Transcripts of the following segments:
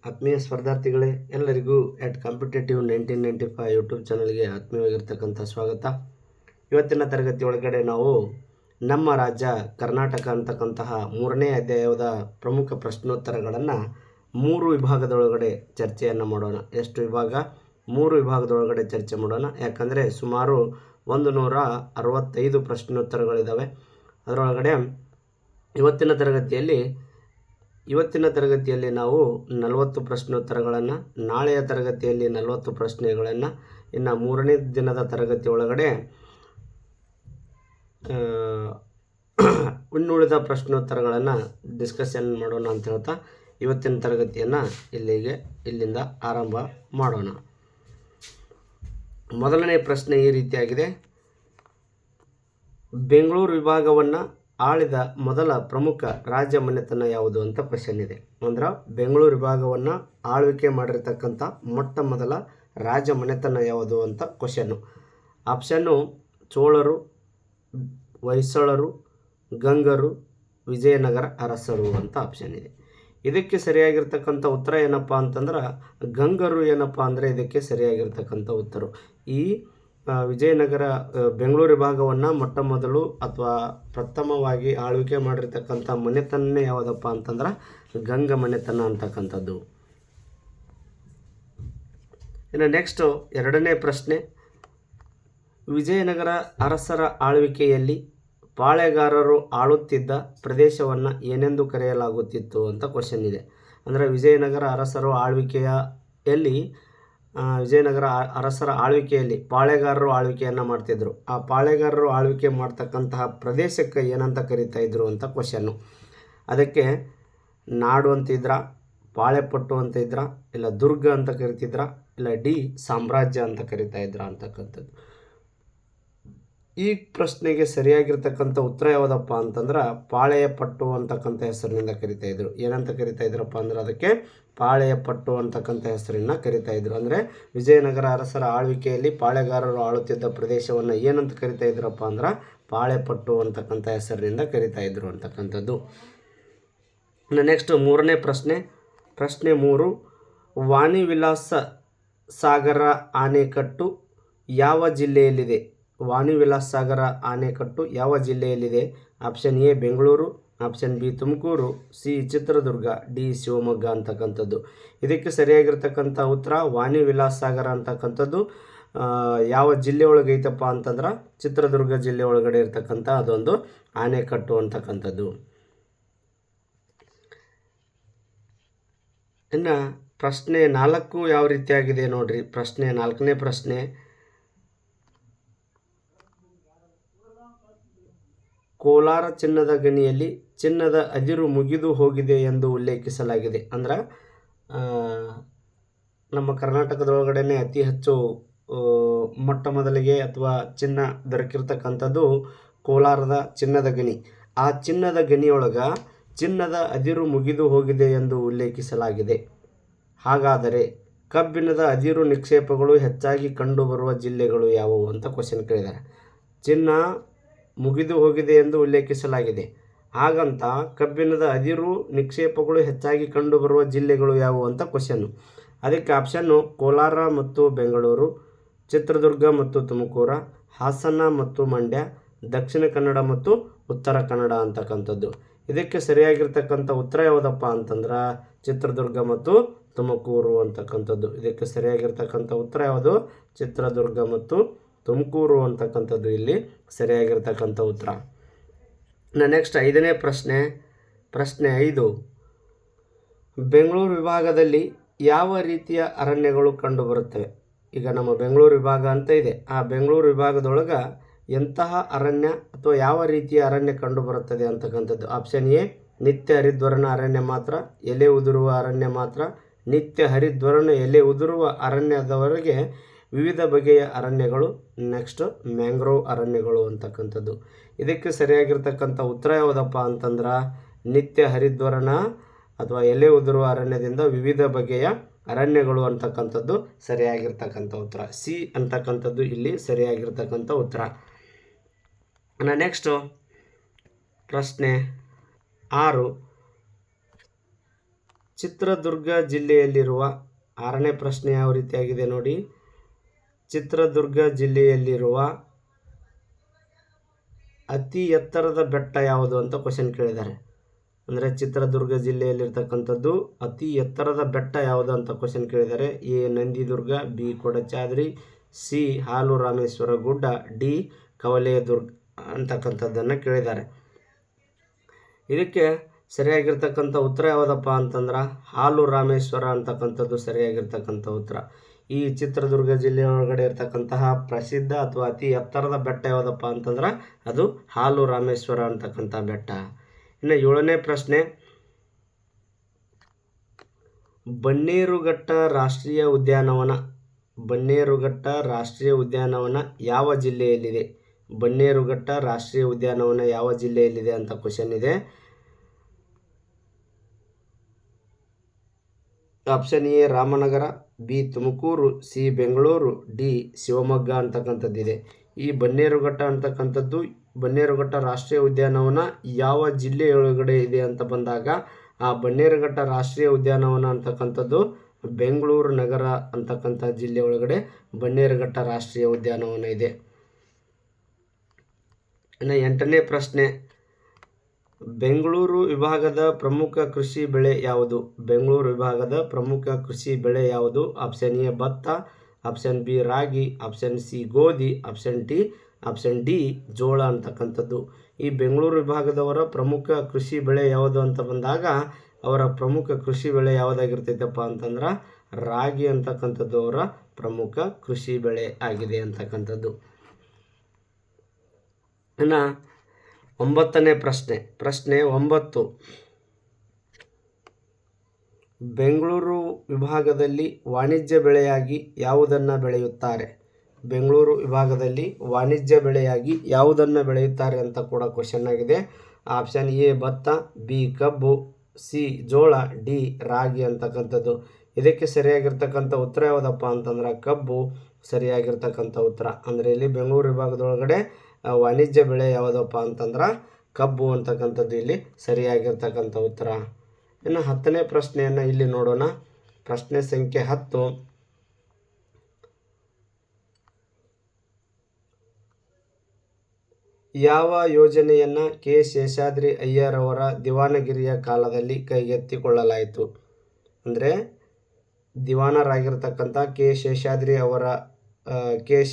ಆತ್ಮೀಯ ಸ್ಪರ್ಧಾರ್ಥಿಗಳೇ, ಎಲ್ಲರಿಗೂ competitive 1995 YouTube ಚಾನಲ್ಗೆ ಆತ್ಮೀಯವಾಗಿರ್ತಕ್ಕಂಥ ಸ್ವಾಗತ. ಇವತ್ತಿನ ತರಗತಿ ಒಳಗಡೆ ನಾವು ನಮ್ಮ ರಾಜ್ಯ ಕರ್ನಾಟಕ ಅಂತಕ್ಕಂತಹ 3ನೇ ಅಧ್ಯಾಯದ ಪ್ರಮುಖ ಪ್ರಶ್ನೋತ್ತರಗಳನ್ನು 3 ವಿಭಾಗದೊಳಗಡೆ ಚರ್ಚೆಯನ್ನು ಮಾಡೋಣ. ಎಷ್ಟು ವಿಭಾಗ? 3 ವಿಭಾಗದೊಳಗಡೆ ಚರ್ಚೆ ಮಾಡೋಣ. ಯಾಕಂದರೆ ಸುಮಾರು 165 ಪ್ರಶ್ನೋತ್ತರಗಳಿದ್ದಾವೆ. ಅದರೊಳಗಡೆ ಇವತ್ತಿನ ತರಗತಿಯಲ್ಲಿ ನಾವು 40 ಪ್ರಶ್ನೋತ್ತರಗಳನ್ನು, ನಾಳೆಯ ತರಗತಿಯಲ್ಲಿ 40 ಪ್ರಶ್ನೆಗಳನ್ನು, ಇನ್ನು 3ನೇ ದಿನದ ತರಗತಿ ಒಳಗಡೆ ಇನ್ನುಳಿದ ಪ್ರಶ್ನೋತ್ತರಗಳನ್ನು ಡಿಸ್ಕಷನ್ ಮಾಡೋಣ ಅಂತ ಹೇಳ್ತಾ ಇವತ್ತಿನ ತರಗತಿಯನ್ನು ಇಲ್ಲಿಂದ ಆರಂಭ ಮಾಡೋಣ. ಮೊದಲನೇ ಪ್ರಶ್ನೆ ಈ ರೀತಿಯಾಗಿದೆ. ಬೆಂಗಳೂರು ವಿಭಾಗವನ್ನು ಆಳಿದ ಮೊದಲ ಪ್ರಮುಖ ರಾಜ್ಯ ಮನೆತನ ಯಾವುದು ಅಂತ ಕ್ವಶನ್ ಇದೆ. ಅಂದ್ರೆ ಬೆಂಗಳೂರು ವಿಭಾಗವನ್ನು ಆಳ್ವಿಕೆ ಮಾಡಿರ್ತಕ್ಕಂಥ ಮೊಟ್ಟ ಮೊದಲ ರಾಜ್ಯ ಮನೆತನ ಯಾವುದು ಅಂತ ಕ್ವಶನ್ನು. ಆಪ್ಷನ್ನು ಚೋಳರು, ಹೊಯ್ಸಳರು, ಗಂಗರು, ವಿಜಯನಗರ ಅರಸರು ಅಂತ ಆಪ್ಷನ್ ಇದೆ. ಇದಕ್ಕೆ ಸರಿಯಾಗಿರ್ತಕ್ಕಂಥ ಉತ್ತರ ಏನಪ್ಪ ಅಂತಂದ್ರೆ ಗಂಗರು ಏನಪ್ಪ ಅಂದರೆ ಇದಕ್ಕೆ ಸರಿಯಾಗಿರ್ತಕ್ಕಂಥ ಉತ್ತರ. ಈ ವಿಜಯನಗರ ಬೆಂಗಳೂರು ವಿಭಾಗವನ್ನು ಮೊಟ್ಟ ಮೊದಲು ಅಥವಾ ಪ್ರಥಮವಾಗಿ ಆಳ್ವಿಕೆ ಮಾಡಿರ್ತಕ್ಕಂಥ ಮನೆತನನೇ ಯಾವುದಪ್ಪ ಅಂತಂದ್ರೆ ಗಂಗ ಮನೆತನ ಅಂತಕ್ಕಂಥದ್ದು. ಇನ್ನು ನೆಕ್ಸ್ಟು ಎರಡನೇ ಪ್ರಶ್ನೆ. ವಿಜಯನಗರ ಅರಸರ ಆಳ್ವಿಕೆಯಲ್ಲಿ ಪಾಳೆಗಾರರು ಆಳುತ್ತಿದ್ದ ಪ್ರದೇಶವನ್ನು ಏನೆಂದು ಕರೆಯಲಾಗುತ್ತಿತ್ತು ಅಂತ ಕ್ವಶನ್ ಇದೆ. ಅಂದರೆ ವಿಜಯನಗರ ಅರಸರು ಆಳ್ವಿಕೆಯಲ್ಲಿ ವಿಜಯನಗರ ಅರಸರ ಆಳ್ವಿಕೆಯಲ್ಲಿ ಪಾಳೆಗಾರರು ಆಳ್ವಿಕೆಯನ್ನು ಮಾಡ್ತಿದ್ರು. ಆ ಪಾಳೆಗಾರರು ಆಳ್ವಿಕೆ ಮಾಡ್ತಕ್ಕಂತಹ ಪ್ರದೇಶಕ್ಕೆ ಏನಂತ ಕರಿತಾ ಇದ್ರು ಅಂತ ಕ್ವಶನ್ನು. ಅದಕ್ಕೆ ನಾಡು ಅಂತಿದ್ರ, ಪಾಳೆಪಟ್ಟು ಅಂತ ಇದ್ರ, ಇಲ್ಲ ದುರ್ಗ ಅಂತ ಕರಿತಿದ್ರ, ಇಲ್ಲ ಸಾಮ್ರಾಜ್ಯ ಅಂತ ಕರಿತಾ ಇದ್ರ ಅಂತಕ್ಕಂಥದ್ದು. ಈ ಪ್ರಶ್ನೆಗೆ ಸರಿಯಾಗಿರ್ತಕ್ಕಂಥ ಉತ್ತರ ಯಾವುದಪ್ಪ ಅಂತಂದ್ರೆ ಪಾಳೆಯ ಪಟ್ಟು ಅಂತಕ್ಕಂಥ ಹೆಸರಿನಿಂದ ಕರಿತಾ ಇದ್ರು. ಏನಂತ ಕರಿತಾ ಇದ್ರಪ್ಪ ಅಂದ್ರೆ ಅದಕ್ಕೆ ಪಾಳೆಯ ಪಟ್ಟು ಅಂತಕ್ಕಂಥ ಹೆಸರನ್ನ ಕರಿತಾ ಇದ್ರು. ಅಂದರೆ ವಿಜಯನಗರ ಅರಸರ ಆಳ್ವಿಕೆಯಲ್ಲಿ ಪಾಳೆಗಾರರು ಆಳುತ್ತಿದ್ದ ಪ್ರದೇಶವನ್ನು ಏನಂತ ಕರಿತಾ ಇದ್ರಪ್ಪ ಅಂದ್ರೆ ಪಾಳೆಪಟ್ಟು ಅಂತಕ್ಕಂಥ ಹೆಸರಿನಿಂದ ಕರಿತಾ ಇದ್ರು ಅಂತಕ್ಕಂಥದ್ದು. ನೆಕ್ಸ್ಟ್ 3ನೇ ಪ್ರಶ್ನೆ. ಪ್ರಶ್ನೆ 3. ವಾಣಿವಿಲಾಸ ಸಾಗರ ಆಣೆಕಟ್ಟು ಯಾವ ಜಿಲ್ಲೆಯಲ್ಲಿದೆ? ವಾಣಿವಿಲಾಸ ಸಾಗರ ಆಣೆಕಟ್ಟು ಯಾವ ಜಿಲ್ಲೆಯಲ್ಲಿದೆ? Option A Bengaluru, option B Tumakuru, C Chitradurga, D Shivamogga ಅಂತಕ್ಕಂಥದ್ದು. ಇದಕ್ಕೆ ಸರಿಯಾಗಿರ್ತಕ್ಕಂಥ ಉತ್ತರ ವಾಣಿವಿಲಾಸ ಸಾಗರ ಅಂತಕ್ಕಂಥದ್ದು ಯಾವ ಜಿಲ್ಲೆ ಒಳಗೆ ಐತಪ್ಪ ಅಂತಂದ್ರೆ ಚಿತ್ರದುರ್ಗ ಜಿಲ್ಲೆ ಒಳಗಡೆ ಇರ್ತಕ್ಕಂಥ ಅದೊಂದು ಆಣೆಕಟ್ಟು ಅಂತಕ್ಕಂಥದ್ದು. ಇನ್ನು ಪ್ರಶ್ನೆ 4 ಯಾವ ರೀತಿಯಾಗಿದೆ ನೋಡ್ರಿ. ಪ್ರಶ್ನೆ 4ನೇ ಪ್ರಶ್ನೆ. ಕೋಲಾರ ಚಿನ್ನದ ಗಣಿಯಲ್ಲಿ ಚಿನ್ನದ ಅದಿರು ಮುಗಿದು ಹೋಗಿದೆ ಎಂದು ಉಲ್ಲೇಖಿಸಲಾಗಿದೆ. ಅಂದ್ರೆ ನಮ್ಮ ಕರ್ನಾಟಕದೊಳಗಡೆ ಅತಿ ಹೆಚ್ಚು ಮೊಟ್ಟ ಮೊದಲಿಗೆ ಅಥವಾ ಚಿನ್ನ ದೊರಕಿರ್ತಕ್ಕಂಥದ್ದು ಕೋಲಾರದ ಚಿನ್ನದ ಗಣಿ. ಆ ಚಿನ್ನದ ಗಣಿಯೊಳಗೆ ಚಿನ್ನದ ಅದಿರು ಮುಗಿದು ಹೋಗಿದೆ ಎಂದು ಉಲ್ಲೇಖಿಸಲಾಗಿದೆ. ಹಾಗಾದರೆ ಕಬ್ಬಿಣದ ಅದಿರು ನಿಕ್ಷೇಪಗಳು ಹೆಚ್ಚಾಗಿ ಕಂಡುಬರುವ ಜಿಲ್ಲೆಗಳು ಯಾವುವು ಅಂತ ಕ್ವಶನ್ ಕೇಳಿದ್ದಾರೆ. ಚಿನ್ನ ಮುಗಿದು ಹೋಗಿದೆ ಎಂದು ಉಲ್ಲೇಖಿಸಲಾಗಿದೆ. ಹಾಗಂತ ಕಬ್ಬಿಣದ ಅದಿರು ನಿಕ್ಷೇಪಗಳು ಹೆಚ್ಚಾಗಿ ಕಂಡುಬರುವ ಜಿಲ್ಲೆಗಳು ಯಾವುವು ಅಂತ ಕ್ವಶನ್ನು. ಅದಕ್ಕೆ ಆಪ್ಷನ್ನು ಕೋಲಾರ ಮತ್ತು ಬೆಂಗಳೂರು, ಚಿತ್ರದುರ್ಗ ಮತ್ತು ತುಮಕೂರು, ಹಾಸನ ಮತ್ತು ಮಂಡ್ಯ, ದಕ್ಷಿಣ ಕನ್ನಡ ಮತ್ತು ಉತ್ತರ ಕನ್ನಡ ಅಂತಕ್ಕಂಥದ್ದು. ಇದಕ್ಕೆ ಸರಿಯಾಗಿರ್ತಕ್ಕಂಥ ಉತ್ತರ ಯಾವುದಪ್ಪ ಅಂತಂದ್ರೆ ಚಿತ್ರದುರ್ಗ ಮತ್ತು ತುಮಕೂರು ಅಂತಕ್ಕಂಥದ್ದು. ಇದಕ್ಕೆ ಸರಿಯಾಗಿರ್ತಕ್ಕಂಥ ಉತ್ತರ ಯಾವುದು? ಚಿತ್ರದುರ್ಗ ಮತ್ತು ತುಮಕೂರು ಅಂತಕ್ಕಂಥದ್ದು ಇಲ್ಲಿ ಸರಿಯಾಗಿರ್ತಕ್ಕಂಥ ಉತ್ತರ. ನೆಕ್ಸ್ಟ್ 5ನೇ ಪ್ರಶ್ನೆ. ಪ್ರಶ್ನೆ 5. ಬೆಂಗಳೂರು ವಿಭಾಗದಲ್ಲಿ ಯಾವ ರೀತಿಯ ಅರಣ್ಯಗಳು ಕಂಡುಬರುತ್ತವೆ? ಈಗ ನಮ್ಮ ಬೆಂಗಳೂರು ವಿಭಾಗ ಅಂತ ಇದೆ. ಆ ಬೆಂಗಳೂರು ವಿಭಾಗದೊಳಗೆ ಎಂತಹ ಅರಣ್ಯ ಅಥವಾ ಯಾವ ರೀತಿಯ ಅರಣ್ಯ ಕಂಡುಬರುತ್ತದೆ ಅಂತಕ್ಕಂಥದ್ದು. ಆಪ್ಷನ್ ಎ ನಿತ್ಯ ಹರಿದ್ವರ್ಣ ಅರಣ್ಯ ಮಾತ್ರ, ಎಲೆ ಉದುರುವ ಅರಣ್ಯ ಮಾತ್ರ, ನಿತ್ಯ ಹರಿದ್ವರ್ಣ ಎಲೆ ಉದುರುವ ಅರಣ್ಯದವರೆಗೆ ವಿವಿಧ ಬಗೆಯ ಅರಣ್ಯಗಳು, ನೆಕ್ಸ್ಟ್ ಮ್ಯಾಂಗ್ರೋವ್ ಅರಣ್ಯಗಳು ಅಂತಕ್ಕಂಥದ್ದು. ಇದಕ್ಕೆ ಸರಿಯಾಗಿರ್ತಕ್ಕಂಥ ಉತ್ತರ ಯಾವುದಪ್ಪ ಅಂತಂದ್ರೆ ನಿತ್ಯ ಹರಿದ್ವರ್ಣ ಅಥವಾ ಎಲೆ ಉದುರುವ ಅರಣ್ಯದಿಂದ ವಿವಿಧ ಬಗೆಯ ಅರಣ್ಯಗಳು ಅಂತಕ್ಕಂಥದ್ದು ಸರಿಯಾಗಿರ್ತಕ್ಕಂಥ ಉತ್ತರ. ಸಿ ಅಂತಕ್ಕಂಥದ್ದು ಇಲ್ಲಿ ಸರಿಯಾಗಿರ್ತಕ್ಕಂಥ ಉತ್ತರ. ನೆಕ್ಸ್ಟು ಪ್ರಶ್ನೆ 6. ಚಿತ್ರದುರ್ಗ ಜಿಲ್ಲೆಯಲ್ಲಿರುವ 6ನೇ ಪ್ರಶ್ನೆ ಯಾವ ರೀತಿಯಾಗಿದೆ ನೋಡಿ. ಚಿತ್ರದುರ್ಗ ಜಿಲ್ಲೆಯಲ್ಲಿರುವ ಅತಿ ಎತ್ತರದ ಬೆಟ್ಟ ಯಾವುದು ಅಂತ ಕ್ವಶನ್ ಕೇಳಿದ್ದಾರೆ. ಅಂದರೆ ಚಿತ್ರದುರ್ಗ ಜಿಲ್ಲೆಯಲ್ಲಿರ್ತಕ್ಕಂಥದ್ದು ಅತಿ ಎತ್ತರದ ಬೆಟ್ಟ ಯಾವುದು ಅಂತ ಕ್ವಶನ್ ಕೇಳಿದ್ದಾರೆ. A Nandidurga, B Kodachadri, C ಹಾಲು ರಾಮೇಶ್ವರ ಗುಡ್ಡ, ಡಿ ಕವಲೇದುರ್ಗ ಅಂತಕ್ಕಂಥದ್ದನ್ನು ಕೇಳಿದ್ದಾರೆ. ಇದಕ್ಕೆ ಸರಿಯಾಗಿರ್ತಕ್ಕಂಥ ಉತ್ತರ ಯಾವುದಪ್ಪ ಅಂತಂದ್ರೆ ಹಾಲು ರಾಮೇಶ್ವರ ಅಂತಕ್ಕಂಥದ್ದು ಸರಿಯಾಗಿರ್ತಕ್ಕಂಥ ಉತ್ತರ. ಈ ಚಿತ್ರದುರ್ಗ ಜಿಲ್ಲೆಯೊಳಗಡೆ ಇರ್ತಕ್ಕಂತಹ ಪ್ರಸಿದ್ಧ ಅಥವಾ ಅತಿ ಎತ್ತರದ ಬೆಟ್ಟ ಯಾವುದಪ್ಪ ಅಂತಂದ್ರೆ ಅದು ಹಾಲು ರಾಮೇಶ್ವರ ಅಂತಕ್ಕಂಥ ಬೆಟ್ಟ. ಇನ್ನು 7ನೇ ಪ್ರಶ್ನೆ, ಬನ್ನೇರುಘಟ್ಟ ರಾಷ್ಟ್ರೀಯ ಉದ್ಯಾನವನ ಯಾವ ಜಿಲ್ಲೆಯಲ್ಲಿದೆ? ಬನ್ನೇರುಘಟ್ಟ ರಾಷ್ಟ್ರೀಯ ಉದ್ಯಾನವನ ಯಾವ ಜಿಲ್ಲೆಯಲ್ಲಿದೆ ಅಂತ ಕ್ವಶನ್ ಇದೆ. Option A Ramanagara, B Tumakuru, C Bengaluru, D Shivamogga ಅಂತಕ್ಕಂಥದ್ದಿದೆ. ಈ ಬನ್ನೇರುಘಟ್ಟ ರಾಷ್ಟ್ರೀಯ ಉದ್ಯಾನವನ ಯಾವ ಜಿಲ್ಲೆಯೊಳಗಡೆ ಇದೆ ಅಂತ ಬಂದಾಗ ಆ ಬನ್ನೇರುಘಟ್ಟ ರಾಷ್ಟ್ರೀಯ ಉದ್ಯಾನವನ ಅಂತಕ್ಕಂಥದ್ದು ಬೆಂಗಳೂರು ನಗರ ಅಂತಕ್ಕಂಥ ಜಿಲ್ಲೆ ಒಳಗಡೆ ಬನ್ನೇರುಘಟ್ಟ ರಾಷ್ಟ್ರೀಯ ಉದ್ಯಾನವನ ಇದೆ. ಇನ್ನು 8ನೇ ಪ್ರಶ್ನೆ, ಬೆಂಗಳೂರು ವಿಭಾಗದ ಪ್ರಮುಖ ಕೃಷಿ ಬೆಳೆ ಯಾವುದು? ಆಪ್ಷನ್ ಎ ಭತ್ತ, ಆಪ್ಷನ್ ಬಿ ರಾಗಿ, ಆಪ್ಷನ್ ಸಿ ಗೋಧಿ, ಆಪ್ಷನ್ ಡಿ ಜೋಳ ಅಂತಕ್ಕಂಥದ್ದು. ಈ ಬೆಂಗಳೂರು ವಿಭಾಗದವರ ಪ್ರಮುಖ ಕೃಷಿ ಬೆಳೆ ಯಾವುದು ಅಂತ ಬಂದಾಗ ಅವರ ಪ್ರಮುಖ ಕೃಷಿ ಬೆಳೆ ಯಾವುದಾಗಿರ್ತೈತಪ್ಪ ಅಂತಂದ್ರೆ ರಾಗಿ ಅಂತಕ್ಕಂಥದ್ದು ಅವರ ಪ್ರಮುಖ ಕೃಷಿ ಬೆಳೆ ಆಗಿದೆ ಅಂತಕ್ಕಂಥದ್ದು. ಇನ್ನು 9ನೇ ಪ್ರಶ್ನೆ 9, ಬೆಂಗಳೂರು ವಿಭಾಗದಲ್ಲಿ ವಾಣಿಜ್ಯ ಬೆಳೆಯಾಗಿ ಯಾವುದನ್ನು ಬೆಳೆಯುತ್ತಾರೆ? ಅಂತ ಕೂಡ ಕ್ವಶನ್ ಆಗಿದೆ. ಆಪ್ಷನ್ ಎ ಭತ್ತ, ಬಿ ಕಬ್ಬು, ಸಿ ಜೋಳ, ಡಿ ರಾಗಿ ಅಂತಕ್ಕಂಥದ್ದು. ಇದಕ್ಕೆ ಸರಿಯಾಗಿರ್ತಕ್ಕಂಥ ಉತ್ತರ ಯಾವುದಪ್ಪ ಅಂತಂದ್ರೆ ಕಬ್ಬು ಸರಿಯಾಗಿರ್ತಕ್ಕಂಥ ಉತ್ತರ. ಅಂದರೆ ಇಲ್ಲಿ ಬೆಂಗಳೂರು ವಿಭಾಗದೊಳಗಡೆ ವಾಣಿಜ್ಯ ಬೆಳೆ ಯಾವುದಪ್ಪ ಅಂತಂದ್ರೆ ಕಬ್ಬು ಅಂತಕ್ಕಂಥದ್ದು ಇಲ್ಲಿ ಸರಿಯಾಗಿರ್ತಕ್ಕಂಥ ಉತ್ತರ. ಇನ್ನು 10ನೇ ಪ್ರಶ್ನೆಯನ್ನು ಇಲ್ಲಿ ನೋಡೋಣ. ಪ್ರಶ್ನೆ ಸಂಖ್ಯೆ 10, ಯಾವ ಯೋಜನೆಯನ್ನು ಕೆ ಶೇಷಾದ್ರಿ ಅಯ್ಯರ್ ಅವರ ದಿವಾನಗಿರಿಯ ಕಾಲದಲ್ಲಿ ಕೈಗೆತ್ತಿಕೊಳ್ಳಲಾಯಿತು? ಅಂದರೆ ದಿವಾನರಾಗಿರ್ತಕ್ಕಂಥ ಕೆ